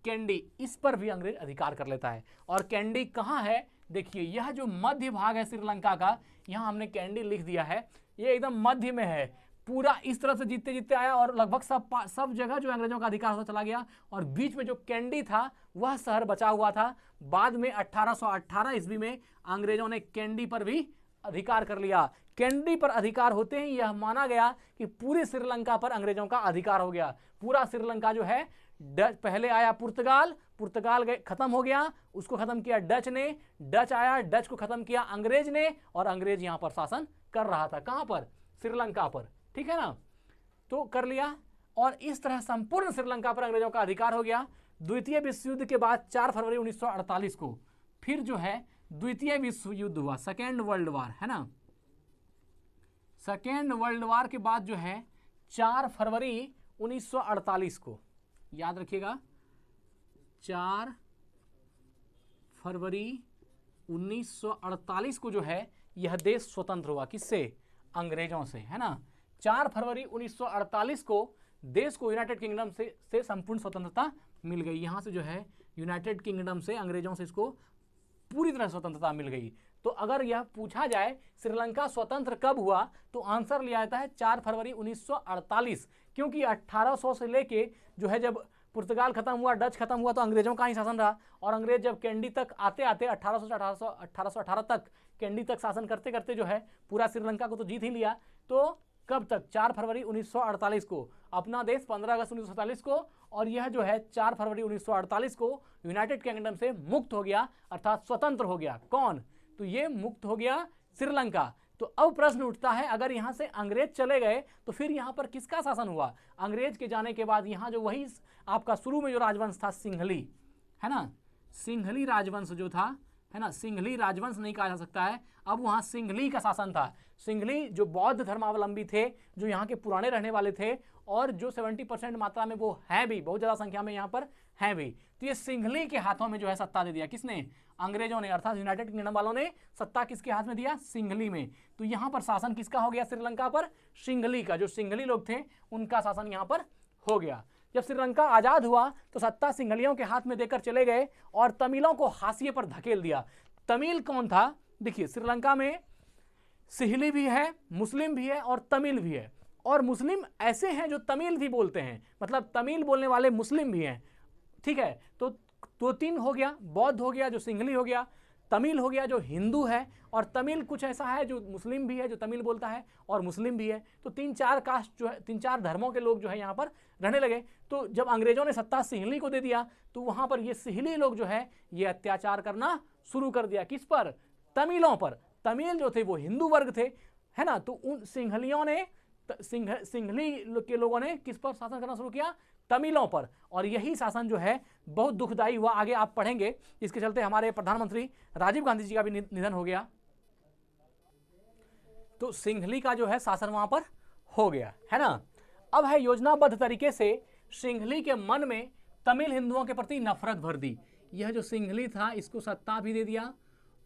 कैंडी, इस पर भी अंग्रेज अधिकार कर लेता है। और कैंडी कहाँ है, देखिए यह जो मध्य भाग है श्रीलंका का, यहाँ हमने कैंडी लिख दिया है, ये एकदम मध्य में है। पूरा इस तरह से जीतते जीतते आया और लगभग सब जगह जो अंग्रेजों का अधिकार होता चला गया, और बीच में जो कैंडी था वह शहर बचा हुआ था। बाद में 1818 ईस्वी में अंग्रेजों ने कैंडी पर भी अधिकार कर लिया। कैंडी पर अधिकार होते ही यह माना गया कि पूरी श्रीलंका पर अंग्रेजों का अधिकार हो गया। पूरा श्रीलंका जो है, पहले आया पुर्तगाल, पुर्तगाल खत्म हो गया, उसको खत्म किया डच ने, डच आया, डच को खत्म किया अंग्रेज ने, और अंग्रेज यहाँ पर शासन कर रहा था। कहाँ पर, श्रीलंका पर, ठीक है ना। तो कर लिया, और इस तरह संपूर्ण श्रीलंका पर अंग्रेजों का अधिकार हो गया। द्वितीय विश्व युद्ध के बाद 4 फरवरी 1948 को फिर जो है द्वितीय विश्व युद्ध हुआ, सेकेंड वर्ल्ड वार, है ना। सेकेंड वर्ल्ड वार के बाद जो है 4 फरवरी 1948 को, याद रखिएगा, 4 फरवरी 1948 को जो है यह देश स्वतंत्र हुआ। किससे, अंग्रेजों से, है ना। 4 फरवरी 1948 को देश को यूनाइटेड किंगडम से संपूर्ण स्वतंत्रता मिल गई। यहाँ से जो है यूनाइटेड किंगडम से, अंग्रेजों से इसको पूरी तरह स्वतंत्रता मिल गई। तो अगर यह पूछा जाए श्रीलंका स्वतंत्र कब हुआ, तो आंसर लिया जाता है 4 फरवरी 1948, क्योंकि 1800 से लेके जो है, जब पुर्तगाल खत्म हुआ, डच खत्म हुआ, तो अंग्रेजों का ही शासन रहा। और अंग्रेज जब कैंडी तक आते आते 1818 तक कैंडी तक शासन करते करते जो है पूरा श्रीलंका को तो जीत ही लिया। तो कब तक, 4 फरवरी 1948 को अपना देश 15 अगस्त 1947 को, और यह जो है 4 फरवरी 1948 को यूनाइटेड किंगडम से मुक्त हो गया, अर्थात स्वतंत्र हो गया। कौन, तो ये मुक्त हो गया श्रीलंका। तो अब प्रश्न उठता है, अगर यहां से अंग्रेज चले गए तो फिर यहां पर किसका शासन हुआ? अंग्रेज के जाने के बाद यहां जो वही आपका शुरू में जो राजवंश था सिंहली, है ना, सिंहली राजवंश जो था, है ना, सिंहली राजवंश नहीं कहा जा सकता है, अब वहां सिंहली का शासन था। सिंहली जो बौद्ध धर्मावलंबी थे, जो यहाँ के पुराने रहने वाले थे, और जो 70% मात्रा में वो हैं भी, बहुत ज़्यादा संख्या में यहाँ पर हैं भी। तो ये सिंहली के हाथों में जो है सत्ता दे दिया, किसने? अंग्रेजों ने, अर्थात यूनाइटेड किंगडम वालों ने सत्ता किसके हाथ में दिया? सिंहली में। तो यहाँ पर शासन किसका हो गया श्रीलंका पर? सिंहली का। जो सिंहली लोग थे उनका शासन यहाँ पर हो गया। जब श्रीलंका आज़ाद हुआ तो सत्ता सिंहलियों के हाथ में देकर चले गए और तमिलों को हाशिए पर धकेल दिया। तमिल कौन था? देखिए, श्रीलंका में सिंहली भी है, मुस्लिम भी है और तमिल भी है। और मुस्लिम ऐसे हैं जो तमिल भी बोलते हैं, मतलब तमिल बोलने वाले मुस्लिम भी हैं, ठीक है। तो तीन हो गया, बौद्ध हो गया जो सिंहली हो गया, तमिल हो गया जो हिंदू है, और तमिल कुछ ऐसा है जो मुस्लिम भी है, जो तमिल बोलता है और मुस्लिम भी है। तो 3-4 कास्ट जो है, 3-4 धर्मों के लोग जो है यहाँ पर रहने लगे। तो जब अंग्रेजों ने सत्ता सिंहली को दे दिया तो वहाँ पर ये सिंहली लोग जो है ये अत्याचार करना शुरू कर दिया। किस पर? तमिलों पर। तमिल जो थे वो हिंदू वर्ग थे, है ना। तो उन सिंहलियों ने, सिंहली के लोगों ने किस पर शासन करना शुरू किया? तमिलों पर। और यही शासन जो है बहुत दुखदायी हुआ, आगे आप पढ़ेंगे। इसके चलते हमारे प्रधानमंत्री राजीव गांधी जी का भी निधन हो गया। तो सिंहली का जो है शासन वहां पर हो गया, है ना। अब है योजनाबद्ध तरीके से सिंहली के मन में तमिल हिंदुओं के प्रति नफरत भर दी। यह जो सिंहली था इसको सत्ता भी दे दिया,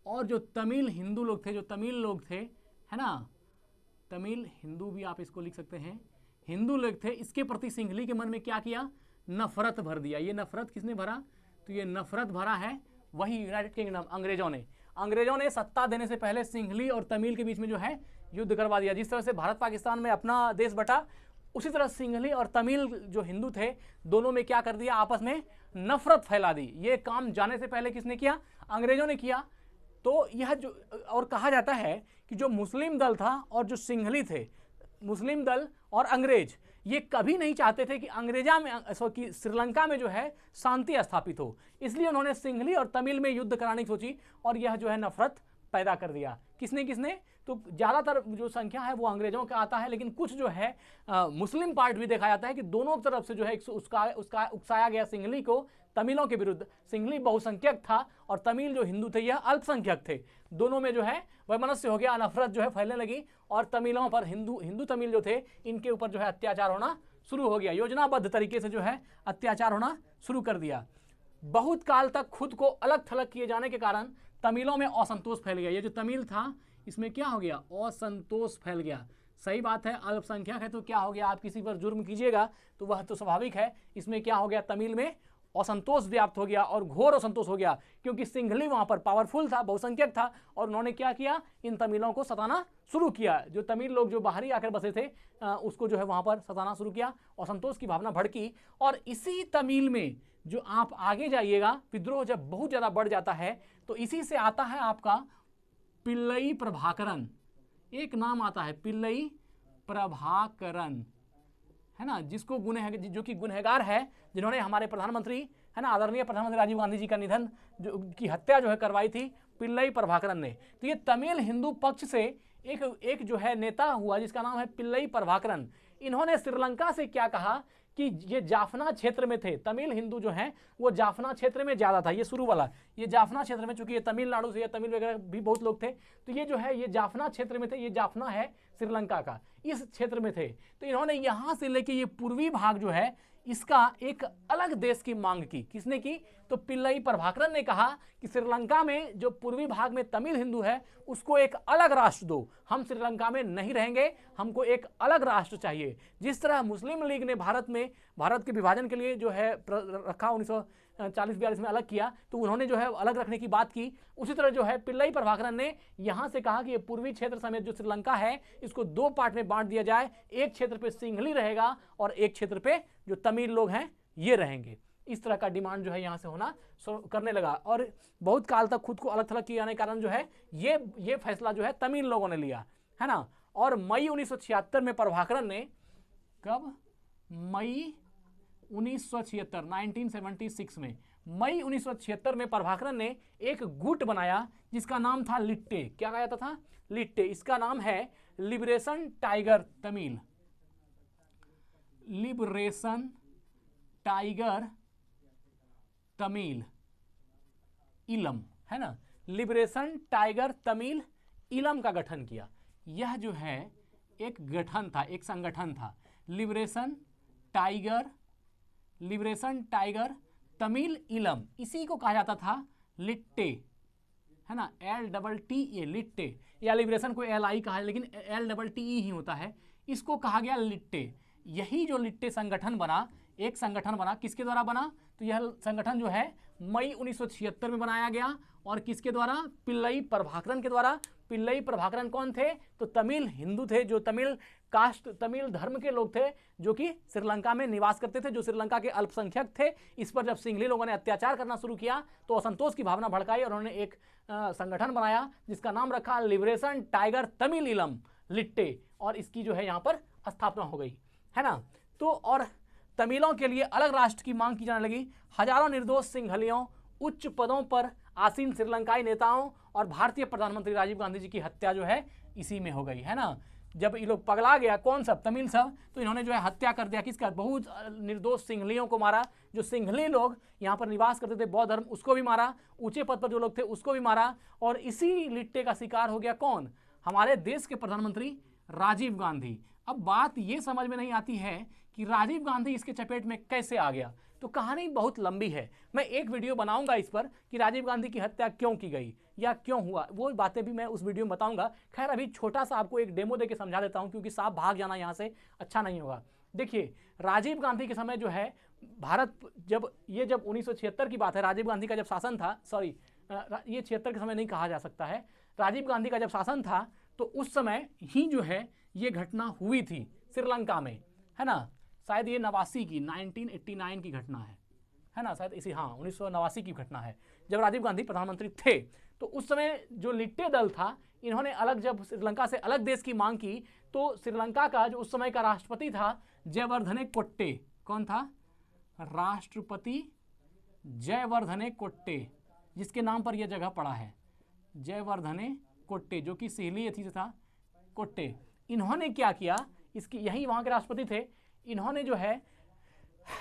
और जो तमिल हिंदू लोग थे, जो तमिल लोग थे, है ना, तमिल हिंदू भी आप इसको लिख सकते हैं, हिंदू लोग थे, इसके प्रति सिंहली के मन में क्या किया? नफरत भर दिया। ये नफरत किसने भरा? तो ये नफरत भरा है वही यूनाइटेड किंगडम, अंग्रेजों ने। अंग्रेजों ने सत्ता देने से पहले सिंहली और तमिल के बीच में जो है युद्ध करवा दिया। जिस तरह से भारत पाकिस्तान में अपना देश बटा, उसी तरह सिंहली और तमिल जो हिंदू थे दोनों में क्या कर दिया? आपस में नफरत फैला दी। ये काम जाने से पहले किसने किया? अंग्रेजों ने किया। तो यह जो, और कहा जाता है कि जो मुस्लिम दल था और जो सिंहली थे, मुस्लिम दल और अंग्रेज, ये कभी नहीं चाहते थे कि कि श्रीलंका में जो है शांति स्थापित हो। इसलिए उन्होंने सिंहली और तमिल में युद्ध कराने की सोची, और यह जो है नफरत पैदा कर दिया। किसने किसने? तो ज़्यादातर जो संख्या है वो अंग्रेजों का आता है, लेकिन कुछ जो है मुस्लिम पार्ट भी देखा जाता है कि दोनों तरफ से जो है उसका उकसाया गया सिंहली को तमिलों के विरुद्ध। सिंहली बहुसंख्यक था और तमिल जो हिंदू थे यह अल्पसंख्यक थे। दोनों में जो है वैमनस्य हो गया, नफरत जो है फैलने लगी, और तमिलों पर हिंदू तमिल जो थे इनके ऊपर जो है अत्याचार होना शुरू हो गया। योजनाबद्ध तरीके से जो है अत्याचार होना शुरू कर दिया। बहुत काल तक खुद को अलग थलग किए जाने के कारण तमिलों में असंतोष फैल गया। ये जो तमिल था इसमें क्या हो गया? असंतोष फैल गया। सही बात है, अल्पसंख्यक है तो क्या हो गया? आप किसी पर जुर्म कीजिएगा तो वह तो स्वाभाविक है। इसमें क्या हो गया? तमिल में असंतोष व्याप्त हो गया, और घोर असंतोष हो गया, क्योंकि सिंहली वहां पर पावरफुल था, बहुसंख्यक था, और उन्होंने क्या किया? इन तमिलों को सताना शुरू किया। जो तमिल लोग जो बाहरी आकर बसे थे उसको जो है वहां पर सताना शुरू किया। असंतोष की भावना भड़की, और इसी तमिल में जो आप आगे जाइएगा, विद्रोह जब बहुत ज्यादा बढ़ जाता है तो इसी से आता है आपका पिल्लई प्रभाकरन। एक नाम आता है पिल्लई प्रभाकरन, है ना, जिसको जो कि गुनहगार है, जिन्होंने हमारे प्रधानमंत्री, है ना, आदरणीय प्रधानमंत्री राजीव गांधी जी का निधन की हत्या जो है करवाई थी पिल्लई प्रभाकरन ने। तो ये तमिल हिंदू पक्ष से एक जो है नेता हुआ जिसका नाम है पिल्लई प्रभाकरन। इन्होंने श्रीलंका से क्या कहा कि ये जाफना क्षेत्र में थे, तमिल हिंदू जो हैं वो जाफना क्षेत्र में ज़्यादा था। ये शुरू वाला, ये जाफना क्षेत्र में, चूंकि ये तमिलनाडु से या तमिल वगैरह भी बहुत लोग थे, तो ये जो है ये जाफना क्षेत्र में थे। ये जाफना है श्रीलंका का, इस क्षेत्र में थे। तो इन्होंने यहाँ से लेके ये पूर्वी भाग जो है इसका एक अलग देश की मांग की। किसने की? तो पिल्लई प्रभाकरन ने कहा कि श्रीलंका में जो पूर्वी भाग में तमिल हिंदू है उसको एक अलग राष्ट्र दो, हम श्रीलंका में नहीं रहेंगे, हमको एक अलग राष्ट्र चाहिए। जिस तरह मुस्लिम लीग ने भारत के विभाजन के लिए जो है रखा, 1940-42 में अलग किया, तो उन्होंने जो है अलग रखने की बात की। उसी तरह जो है पिल्लई प्रभाकरन ने यहाँ से कहा कि ये पूर्वी क्षेत्र समेत जो श्रीलंका है इसको 2 पार्ट में बांट दिया जाए, एक क्षेत्र पे सिंहली रहेगा और एक क्षेत्र पे जो तमिल लोग हैं ये रहेंगे। इस तरह का डिमांड जो है यहाँ से होना करने लगा, और बहुत काल तक खुद को अलग थलग किए जाने के कारण जो है ये फैसला जो है तमिल लोगों ने लिया, है ना। और मई 1976 में प्रभाकरन ने, कब? मई 1976 1976 में मई 1976 में प्रभाकरन ने एक गुट बनाया जिसका नाम था लिट्टे। क्या कहा जाता था? लिट्टे। इसका नाम है liberation tiger Tamil, liberation tiger Tamil इलम, है ना। लिबरेशन टाइगर तमिल इलम का गठन किया। यह जो है एक गठन था, एक संगठन था, लिबरेशन टाइगर तमिल इलम। इसी को कहा जाता था लिट्टे, है ना, LTTE लिट्टे, या लिबरेशन को LI कहा है लेकिन LTTE ही होता है। इसको कहा गया लिट्टे। यही जो लिट्टे संगठन बना, एक संगठन बना, किसके द्वारा बना? तो यह संगठन जो है मई 1976 में बनाया गया। और किसके द्वारा? पिल्लई प्रभाकरन के द्वारा। पिल्लई प्रभाकरन कौन थे? तो तमिल हिंदू थे, जो तमिल कास्ट, तमिल धर्म के लोग थे, जो कि श्रीलंका में निवास करते थे, जो श्रीलंका के अल्पसंख्यक थे। इस पर जब सिंघली लोगों ने अत्याचार करना शुरू किया तो असंतोष की भावना भड़काई और उन्होंने एक संगठन बनाया जिसका नाम रखा लिबरेशन टाइगर तमिल इलम लिट्टे, और इसकी जो है यहाँ पर स्थापना हो गई, है ना। तो और तमिलों के लिए अलग राष्ट्र की मांग की जाने लगी। हजारों निर्दोष सिंघलियों, उच्च पदों पर आसीन श्रीलंकाई नेताओं और भारतीय प्रधानमंत्री राजीव गांधी जी की हत्या जो है इसी में हो गई, है ना। जब ये लोग पगला गया, कौन सब? तमिल सब, तो इन्होंने जो है हत्या कर दिया। किसका? बहुत निर्दोष सिंघलियों को मारा। जो सिंघली लोग यहाँ पर निवास करते थे, बौद्ध धर्म, उसको भी मारा। ऊंचे पद पर जो लोग थे उसको भी मारा। और इसी लिट्टे का शिकार हो गया कौन? हमारे देश के प्रधानमंत्री राजीव गांधी। अब बात ये समझ में नहीं आती है कि राजीव गांधी इसके चपेट में कैसे आ गया। तो कहानी बहुत लंबी है, मैं एक वीडियो बनाऊंगा इस पर कि राजीव गांधी की हत्या क्यों की गई या क्यों हुआ, वो बातें भी मैं उस वीडियो में बताऊंगा। खैर अभी छोटा सा आपको एक डेमो देके समझा देता हूं, क्योंकि साफ भाग जाना यहाँ से अच्छा नहीं होगा। देखिए, राजीव गांधी के समय जो है भारत, जब 1976 की बात है, राजीव गांधी का जब शासन था, सॉरी ये 76 के समय नहीं कहा जा सकता है, राजीव गांधी का जब शासन था तो उस समय ही जो है ये घटना हुई थी श्रीलंका में, है ना। शायद ये 1989 की घटना है ना, शायद इसी, हाँ 1989 की घटना है, जब राजीव गांधी प्रधानमंत्री थे। तो उस समय जो लिट्टे दल था, इन्होंने अलग, जब श्रीलंका से अलग देश की मांग की, तो श्रीलंका का जो उस समय का राष्ट्रपति था जयवर्धने कोट्टे, कौन था? राष्ट्रपति जयवर्धने कोट्टे, जिसके नाम पर यह जगह पड़ा है, जयवर्धने कोट्टे, जो कि सिहली थी था कोट्टे। इन्होंने क्या किया, इसकी यही वहाँ के राष्ट्रपति थे, इन्होंने जो है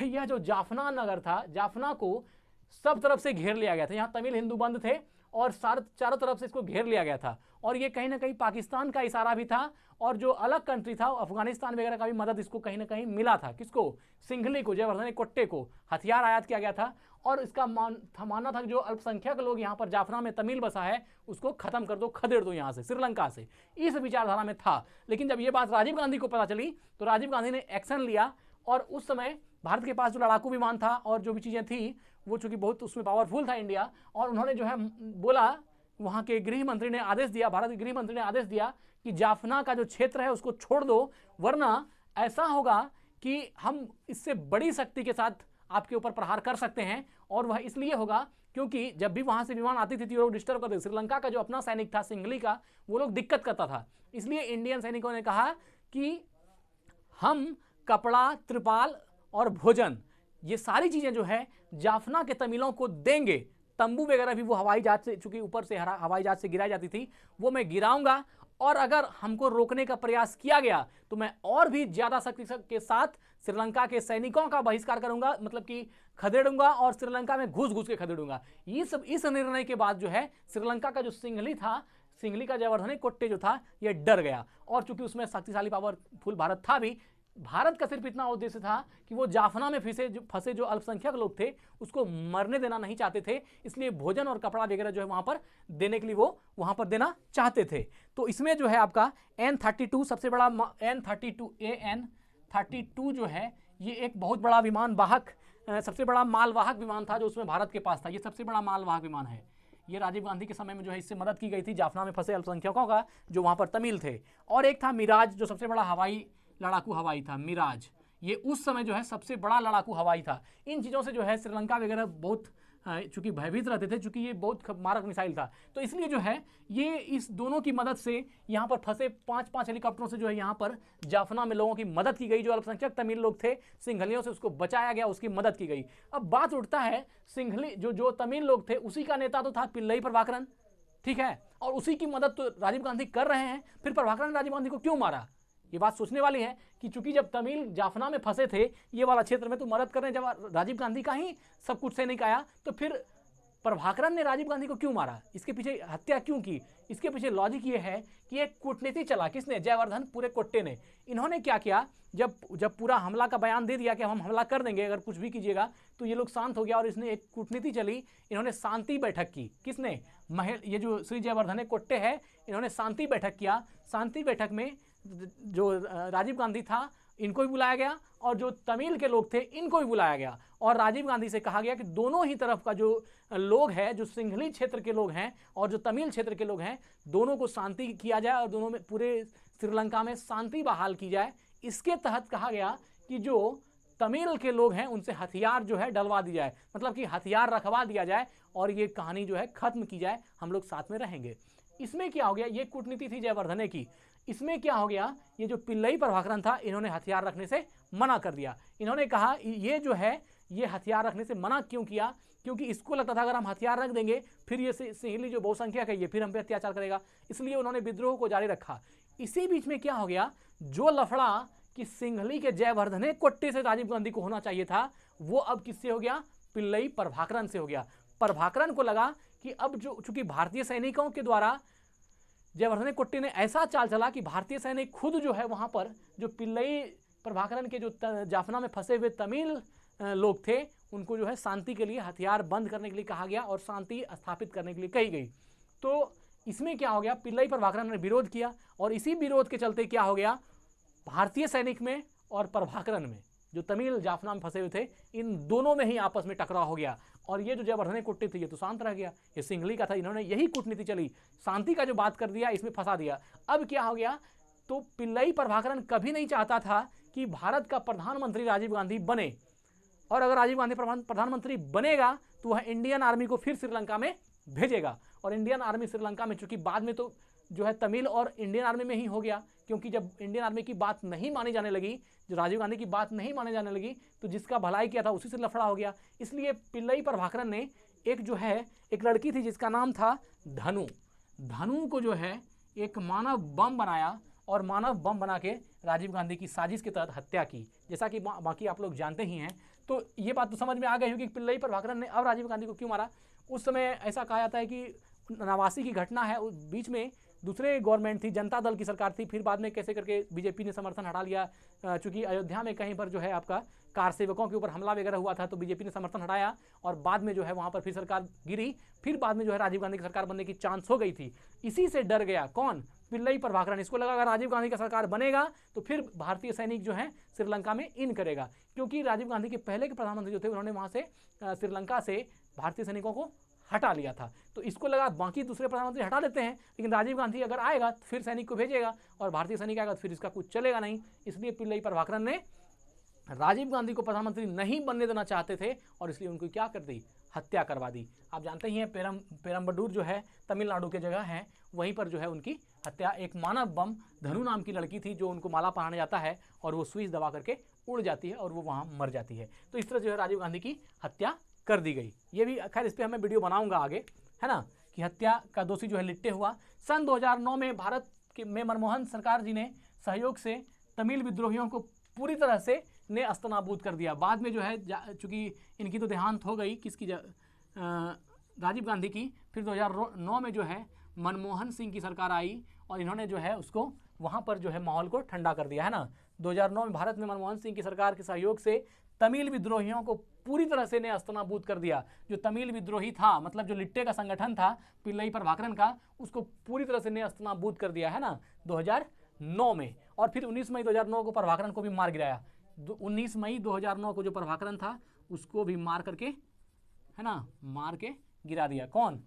यह जो जाफना नगर था, जाफना को सब तरफ से घेर लिया गया था। यहाँ तमिल हिंदू बंद थे और चारों तरफ से इसको घेर लिया गया था। और ये कहीं ना कहीं पाकिस्तान का इशारा भी था, और जो अलग कंट्री था अफगानिस्तान वगैरह का भी मदद इसको कहीं ना कहीं मिला था। किसको? सिंघली को, जयवर्धने कोट्टे को हथियार आयात किया गया था। और इसका मानना था कि जो अल्पसंख्यक लोग यहाँ पर जाफना में तमिल बसा है उसको खत्म कर दो, खदेड़ दो यहाँ से, श्रीलंका से। इस विचारधारा में था। लेकिन जब ये बात राजीव गांधी को पता चली तो राजीव गांधी ने एक्शन लिया, और उस समय भारत के पास जो लड़ाकू विमान था और जो भी चीज़ें थी वो चूंकि बहुत उसमें पावरफुल था इंडिया, और उन्होंने जो है बोला, वहाँ के गृह मंत्री ने आदेश दिया, भारत के गृह मंत्री ने आदेश दिया कि जाफना का जो क्षेत्र है उसको छोड़ दो, वरना ऐसा होगा कि हम इससे बड़ी शक्ति के साथ आपके ऊपर प्रहार कर सकते हैं। और वह इसलिए होगा क्योंकि जब भी वहाँ से विमान आती थी वो लोग डिस्टर्ब करते। श्रीलंका का जो अपना सैनिक था सिंघली का, वो लोग दिक्कत करता था। इसलिए इंडियन सैनिकों ने कहा कि हम कपड़ा, त्रिपाल और भोजन, ये सारी चीज़ें जो है जाफना के तमिलों को देंगे। तंबू वगैरह भी वो हवाई जहाज से, चूंकि ऊपर से हवाई जहाज से गिराई जाती थी, वो मैं गिराऊंगा, और अगर हमको रोकने का प्रयास किया गया तो मैं और भी ज़्यादा शक्ति के साथ श्रीलंका के सैनिकों का बहिष्कार करूंगा, मतलब कि खदेड़ूंगा, और श्रीलंका में घुस घुस के खदेड़ूंगा। इस निर्णय के बाद जो है श्रीलंका का जो सिंघली था, सिंघली का जयवर्धने कोट्टे जो था, ये डर गया। और चूंकि उसमें शक्तिशाली पावरफुल भारत था भी, भारत का सिर्फ इतना उद्देश्य था कि वो जाफना में फंसे जो अल्पसंख्यक लोग थे उसको मरने देना नहीं चाहते थे, इसलिए भोजन और कपड़ा वगैरह जो है वहाँ पर देने के लिए वो वहाँ पर देना चाहते थे। तो इसमें जो है आपका N-32 सबसे बड़ा, AN-32 जो है ये एक बहुत बड़ा विमान वाहक, सबसे बड़ा मालवाहक विमान था जो उसमें भारत के पास था। ये सबसे बड़ा मालवाहक विमान है। ये राजीव गांधी के समय में जो है इससे मदद की गई थी जाफना में फंसे अल्पसंख्यकों का, जो वहाँ पर तमिल थे। और एक था मिराज, जो सबसे बड़ा लड़ाकू हवाई था, मिराज। ये उस समय जो है सबसे बड़ा लड़ाकू हवाई था। इन चीज़ों से जो है श्रीलंका वगैरह बहुत चूंकि भयभीत रहते थे, चूंकि ये बहुत मारक मिसाइल था, तो इसलिए जो है ये इस दोनों की मदद से यहाँ पर फंसे 5-5 हेलीकॉप्टरों से जो है यहाँ पर जाफना में लोगों की मदद की गई। जो अल्पसंख्यक तमिल लोग थे सिंघलियों से, उसको बचाया गया, उसकी मदद की गई। अब बात उठता है, सिंघली जो तमिल लोग थे उसी का नेता तो था पिल्लई प्रभाकरन, ठीक है, और उसी की मदद तो राजीव गांधी कर रहे हैं, फिर प्रभाकरन ने राजीव गांधी को क्यों मारा? ये बात सोचने वाली है कि चूंकि जब तमिल जाफना में फंसे थे ये वाला क्षेत्र में, तो मदद करने जब राजीव गांधी का ही सब कुछ सैनिक आया, तो फिर प्रभाकरन ने राजीव गांधी को क्यों मारा, इसके पीछे हत्या क्यों की? इसके पीछे लॉजिक ये है कि एक कूटनीति चला। किसने? जयवर्धन पूरे कोट्टे ने। इन्होंने क्या किया, जब पूरा हमला का बयान दे दिया कि हम हमला कर देंगे अगर कुछ भी कीजिएगा, तो ये लोग शांत हो गया और इसने एक कूटनीति चली। इन्होंने शांति बैठक की। किसने? ये जो श्री जयवर्धन कोट्टे है, इन्होंने शांति बैठक किया। शांति बैठक में जो राजीव गांधी था इनको भी बुलाया गया और जो तमिल के लोग थे इनको भी बुलाया गया, और राजीव गांधी से कहा गया कि दोनों ही तरफ का जो लोग है, जो सिंघली क्षेत्र के लोग हैं और जो तमिल क्षेत्र के लोग हैं, दोनों को शांति किया जाए और दोनों में पूरे श्रीलंका में शांति बहाल की जाए। इसके तहत कहा गया कि जो तमिल के लोग हैं उनसे हथियार जो है डलवा दी जाए, मतलब कि हथियार रखवा दिया जाए और ये कहानी जो है खत्म की जाए, हम लोग साथ में रहेंगे। इसमें क्या हो गया, ये कूटनीति थी जयवर्धने की। इसमें क्या हो गया, ये जो पिल्लई प्रभाकरन था इन्होंने हथियार रखने से मना कर दिया। इन्होंने कहा ये जो है ये हथियार रखने से मना क्यों किया, क्योंकि इसको लगता था अगर हम हथियार रख देंगे फिर ये सिंघली जो बहुसंख्यक है ये फिर हम पे अत्याचार करेगा, इसलिए उन्होंने विद्रोह को जारी रखा। इसी बीच में क्या हो गया, जो लफड़ा कि सिंघली के जयवर्धने कोट्टे से राजीव गांधी को होना चाहिए था, वो अब किससे हो गया? पिल्लई प्रभाकरन से हो गया। प्रभाकरन को लगा कि अब जो चूंकि भारतीय सैनिकों के द्वारा जयवर्धने कोट्टे ने ऐसा चाल चला कि भारतीय सैनिक खुद जो है वहां पर जो पिल्लई प्रभाकरन के जो जाफना में फंसे हुए तमिल लोग थे उनको जो है शांति के लिए हथियार बंद करने के लिए कहा गया और शांति स्थापित करने के लिए कही गई। तो इसमें क्या हो गया, पिल्लई प्रभाकरन ने विरोध किया और इसी विरोध के चलते क्या हो गया, भारतीय सैनिक में और प्रभाकरन में, जो तमिल जाफना में फंसे हुए थे, इन दोनों में ही आपस में टकराव हो गया। और ये जो जयवर्धने कोट्टे थे ये तो शांत रह गया, ये सिंघली का था, इन्होंने यही कूटनीति चली, शांति का जो बात कर दिया इसमें फंसा दिया। अब क्या हो गया, तो पिल्लई प्रभाकरन कभी नहीं चाहता था कि भारत का प्रधानमंत्री राजीव गांधी बने, और अगर राजीव गांधी प्रधानमंत्री बनेगा तो वह इंडियन आर्मी को फिर श्रीलंका में भेजेगा। और इंडियन आर्मी श्रीलंका में, चूंकि बाद में तो जो है तमिल और इंडियन आर्मी में ही हो गया, क्योंकि जब इंडियन आर्मी की बात नहीं मानी जाने लगी, जो राजीव गांधी की बात नहीं माने जाने लगी, तो जिसका भलाई किया था उसी से लफड़ा हो गया। इसलिए पिल्लई प्रभाकरन ने एक जो है एक लड़की थी जिसका नाम था धनु को जो है एक मानव बम बनाया और मानव बम बना के राजीव गांधी की साजिश के तहत हत्या की, जैसा कि बाकी आप लोग जानते ही हैं। तो ये बात तो समझ में आ गई होगी कि पिल्लई प्रभाकरन ने अब राजीव गांधी को क्यों मारा। उस समय ऐसा कहा जाता है कि 89 की घटना है, उस बीच में दूसरे गवर्नमेंट थी, जनता दल की सरकार थी, फिर बाद में कैसे करके बीजेपी ने समर्थन हटा लिया, चूंकि अयोध्या में कहीं पर जो है आपका कार सेवकों के ऊपर हमला वगैरह हुआ था, तो बीजेपी ने समर्थन हटाया और बाद में जो है वहां पर फिर सरकार गिरी, फिर बाद में जो है राजीव गांधी की सरकार बनने की चांस हो गई थी। इसी से डर गया कौन? पिल्लई प्रभाकरन। इसको लगा अगर राजीव गांधी का सरकार बनेगा तो फिर भारतीय सैनिक जो है श्रीलंका में इन करेगा, क्योंकि राजीव गांधी के पहले के प्रधानमंत्री जो थे उन्होंने वहां से श्रीलंका से भारतीय सैनिकों को हटा लिया था। तो इसको लगा बाकी दूसरे प्रधानमंत्री हटा देते हैं, लेकिन राजीव गांधी अगर आएगा तो फिर सैनिक को भेजेगा और भारतीय सैनिक आएगा तो फिर इसका कुछ चलेगा नहीं। इसलिए पिल्लई प्रभाकरन ने राजीव गांधी को प्रधानमंत्री नहीं बनने देना चाहते थे और इसलिए उनको क्या कर दी, हत्या करवा दी। आप जानते ही हैं पेरम्बडूर जो है तमिलनाडु के जगह है, वहीं पर जो है उनकी हत्या एक मानव बम धनु नाम की लड़की थी, जो उनको माला पहनाने जाता है और वो स्विच दबा करके उड़ जाती है और वो वहाँ मर जाती है। तो इस तरह जो है राजीव गांधी की हत्या कर दी गई। ये भी खैर इस पर मैं वीडियो बनाऊंगा आगे, है ना, कि हत्या का दोषी जो है लिट्टे हुआ। सन 2009 में भारत में मनमोहन सरकार जी ने सहयोग से तमिल विद्रोहियों को पूरी तरह से ने अस्तनाबूद कर दिया। बाद में जो है चूंकि इनकी तो देहांत हो गई, किसकी, राजीव गांधी की, फिर 2009 में जो है मनमोहन सिंह की सरकार आई और इन्होंने जो है उसको वहाँ पर जो है माहौल को ठंडा कर दिया, है ना। 2009 में भारत में मनमोहन सिंह की सरकार के सहयोग से तमिल विद्रोहियों को पूरी तरह से ने अस्तनाबूद कर दिया। जो तमिल विद्रोही था, मतलब जो लिट्टे का संगठन था पिल्लई प्रभाकरन का, उसको पूरी तरह से ने अस्तनाबूद कर दिया, है ना, 2009 में। और फिर 19 मई 2009 को प्रभाकरन को भी मार गिराया। 19 मई 2009 को जो प्रभाकरन था उसको भी मार करके, है ना, मार के गिरा दिया। कौन?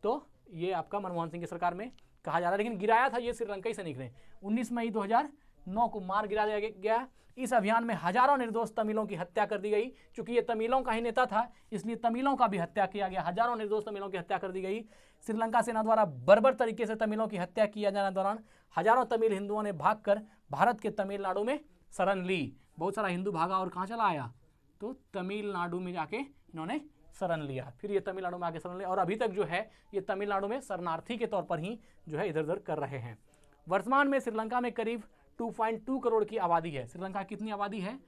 तो ये आपका मनमोहन सिंह की सरकार में कहा जा रहा है, लेकिन गिराया था ये श्रीलंकाई सैनिक ने। 19 मई 2009 9 को मार गिरा दिया गया। इस अभियान में हजारों निर्दोष तमिलों की हत्या कर दी गई। चूंकि ये तमिलों का ही नेता था इसलिए तमिलों का भी हत्या किया गया। हजारों निर्दोष तमिलों की हत्या कर दी गई। श्रीलंका सेना द्वारा बर्बर तरीके से तमिलों की हत्या किया जाने दौरान हजारों तमिल हिंदुओं ने भागकर भारत के तमिलनाडु में शरण ली। बहुत सारा हिंदू भागा और कहाँ चला आया, तो तमिलनाडु में जाके इन्होंने शरण लिया। फिर ये तमिलनाडु में आके शरण लिया और अभी तक जो है ये तमिलनाडु में शरणार्थी के तौर पर ही जो है इधर उधर कर रहे हैं। वर्तमान में श्रीलंका में करीब 2.2 करोड़ की आबादी है। श्रीलंका कितनी आबादी है?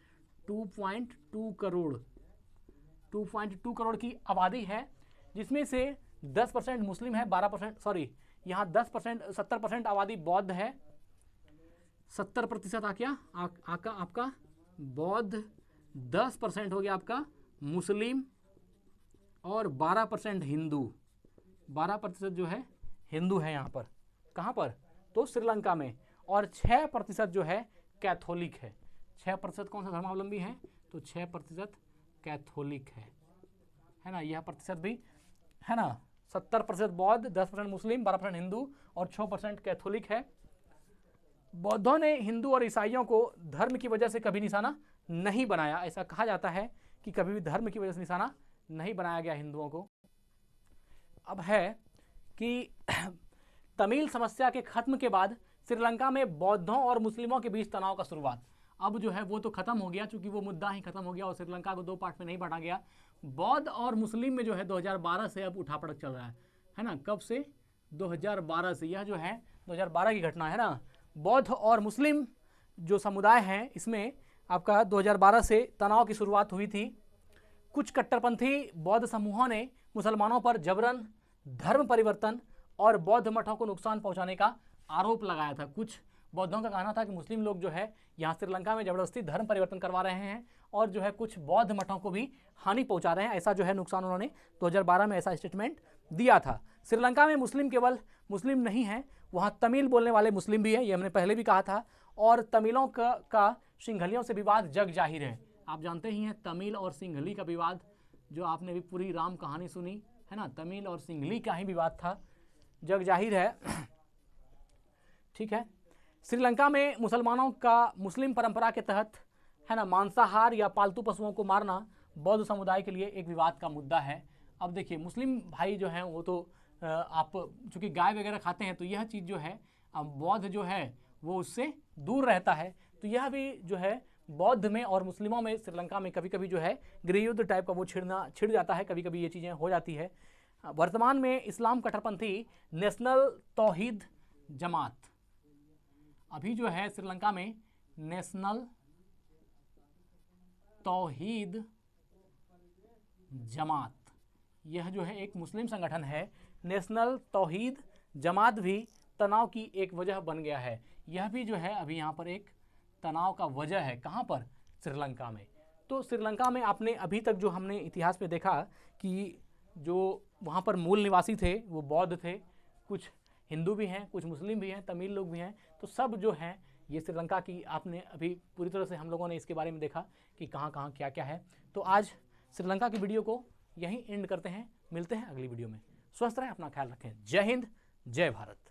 2.2 करोड़। 2.2 करोड़ की आबादी है, जिसमें से 10% मुस्लिम है, 12% सॉरी यहाँ 10% 70% आबादी बौद्ध है। 70% आपका बौद्ध, 10% हो गया आपका मुस्लिम और 12% हिंदू। 12% जो है हिंदू है यहाँ पर। कहाँ पर? तो श्रीलंका में। और 6% जो है कैथोलिक है। 6% कौन सा धर्मावलंबी है? तो 6% कैथोलिक है ना। यह प्रतिशत भी है ना। 70% बौद्ध, 10% मुस्लिम, 12% हिंदू और 6% कैथोलिक है। बौद्धों ने हिंदू और ईसाइयों को धर्म की वजह से कभी निशाना नहीं बनाया। ऐसा कहा जाता है कि कभी भी धर्म की वजह से निशाना नहीं बनाया गया हिंदुओं को। अब है कि तमिल समस्या के खत्म के बाद श्रीलंका में बौद्धों और मुस्लिमों के बीच तनाव का शुरुआत। अब जो है वो तो खत्म हो गया, चूंकि वो मुद्दा ही खत्म हो गया और श्रीलंका को 2 पार्ट में नहीं बांटा गया। बौद्ध और मुस्लिम में जो है 2012 से अब उठापड़क चल रहा है ना। कब से? 2012 से। यह जो है 2012 की घटना है ना। बौद्ध और मुस्लिम जो समुदाय हैं इसमें आपका 2012 से तनाव की शुरुआत हुई थी। कुछ कट्टरपंथी बौद्ध समूहों ने मुसलमानों पर जबरन धर्म परिवर्तन और बौद्ध मठों को नुकसान पहुंचाने का आरोप लगाया था। कुछ बौद्धों का कहना था कि मुस्लिम लोग जो है यहाँ श्रीलंका में जबरदस्ती धर्म परिवर्तन करवा रहे हैं और जो है कुछ बौद्ध मठों को भी हानि पहुंचा रहे हैं। ऐसा जो है नुकसान उन्होंने 2012 में ऐसा स्टेटमेंट दिया था। श्रीलंका में मुस्लिम केवल मुस्लिम नहीं है, वहाँ तमिल बोलने वाले मुस्लिम भी है, ये हमने पहले भी कहा था। और तमिलों का सिंहलियों से विवाद जग जाहिर है। आप जानते ही हैं तमिल और सिंहली का विवाद, जो आपने भी पूरी राम कहानी सुनी है ना। तमिल और सिंहली का ही विवाद था, जग जाहिर है। ठीक है। श्रीलंका में मुसलमानों का मुस्लिम परंपरा के तहत है ना मांसाहार या पालतू पशुओं को मारना बौद्ध समुदाय के लिए एक विवाद का मुद्दा है। अब देखिए मुस्लिम भाई जो हैं वो तो आप चूँकि गाय वगैरह खाते हैं तो यह चीज़ जो है बौद्ध जो है वो उससे दूर रहता है। तो यह भी जो है बौद्ध में और मुस्लिमों में श्रीलंका में कभी कभी जो है गृहयुद्ध टाइप का वो छिड़ जाता है, कभी कभी ये चीज़ें हो जाती है। वर्तमान में इस्लाम कट्टरपंथी नेशनल तौहीद जमात, अभी जो है श्रीलंका में नेशनल तौहीद जमात, यह जो है एक मुस्लिम संगठन है। नेशनल तौहीद जमात भी तनाव की एक वजह बन गया है। यह भी जो है अभी यहाँ पर एक तनाव का वजह है। कहाँ पर? श्रीलंका में। तो श्रीलंका में आपने अभी तक जो हमने इतिहास में देखा कि जो वहाँ पर मूल निवासी थे वो बौद्ध थे, कुछ हिंदू भी हैं, कुछ मुस्लिम भी हैं, तमिल लोग भी हैं। तो सब जो हैं ये श्रीलंका की आपने अभी पूरी तरह से हम लोगों ने इसके बारे में देखा कि कहाँ कहाँ क्या क्या है। तो आज श्रीलंका की वीडियो को यहीं एंड करते हैं। मिलते हैं अगली वीडियो में। स्वस्थ रहें, अपना ख्याल रखें। जय हिंद, जय भारत।